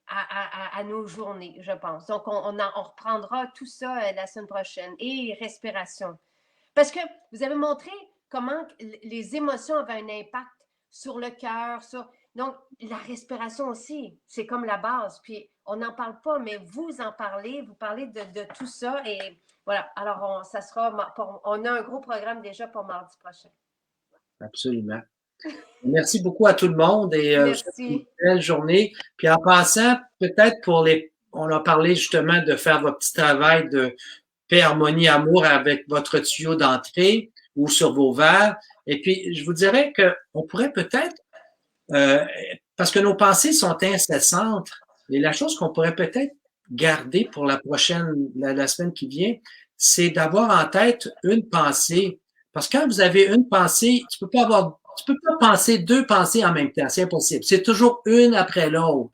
à nos journées, je pense. Donc, on reprendra tout ça la semaine prochaine. Et respiration. Parce que vous avez montré comment les émotions avaient un impact sur le cœur. Donc, la respiration aussi, c'est comme la base. Puis, on n'en parle pas, mais vous en parlez. Vous parlez de tout ça. Et voilà. Alors, on a un gros programme déjà pour mardi prochain. Absolument. Merci beaucoup à tout le monde et une belle journée. Puis en passant, peut-être on a parlé justement de faire votre petit travail de paix, harmonie, amour avec votre tuyau d'entrée ou sur vos verres. Et puis, je vous dirais qu'on pourrait peut-être, parce que nos pensées sont incessantes, et la chose qu'on pourrait peut-être garder pour la semaine qui vient, c'est d'avoir en tête une pensée. Parce que quand vous avez une pensée, tu peux pas penser 2 pensées en même temps. C'est impossible. C'est toujours une après l'autre.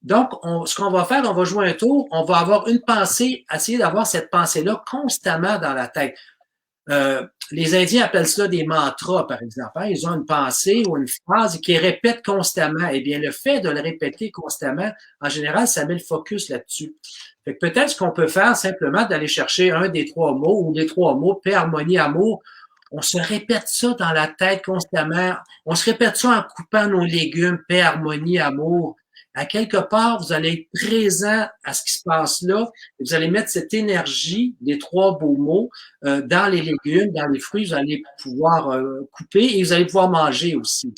Donc, ce qu'on va faire, on va jouer un tour. On va avoir une pensée, essayer d'avoir cette pensée-là constamment dans la tête. Les Indiens appellent ça des mantras, par exemple. Ils ont une pensée ou une phrase qu'ils répètent constamment. Eh bien, le fait de le répéter constamment, en général, ça met le focus là-dessus. Fait que peut-être ce qu'on peut faire, simplement, d'aller chercher un des 3 mots ou les 3 mots, paix, harmonie, amour. On se répète ça dans la tête constamment. On se répète ça en coupant nos légumes, paix, harmonie, amour. À quelque part, vous allez être présent à ce qui se passe là. Et vous allez mettre cette énergie des trois beaux mots dans les légumes, dans les fruits. Vous allez pouvoir couper et vous allez pouvoir manger aussi.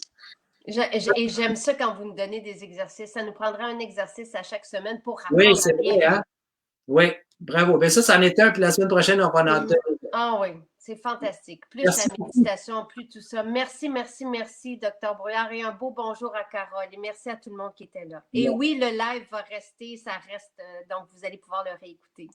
Et j'aime ça quand vous nous donnez des exercices. Ça nous prendra un exercice à chaque semaine pour apprendre Oui, c'est à bien. vrai, hein? Oui, bravo. Ben ça en était un, puis la semaine prochaine, on va en donner. Ah oui, c'est fantastique. Plus Merci la méditation, plus tout ça. Merci, merci, merci, Dr. Brouillard. Et un beau bonjour à Carole. Et merci à tout le monde qui était là. Et oui, le live va rester, ça reste, donc vous allez pouvoir le réécouter.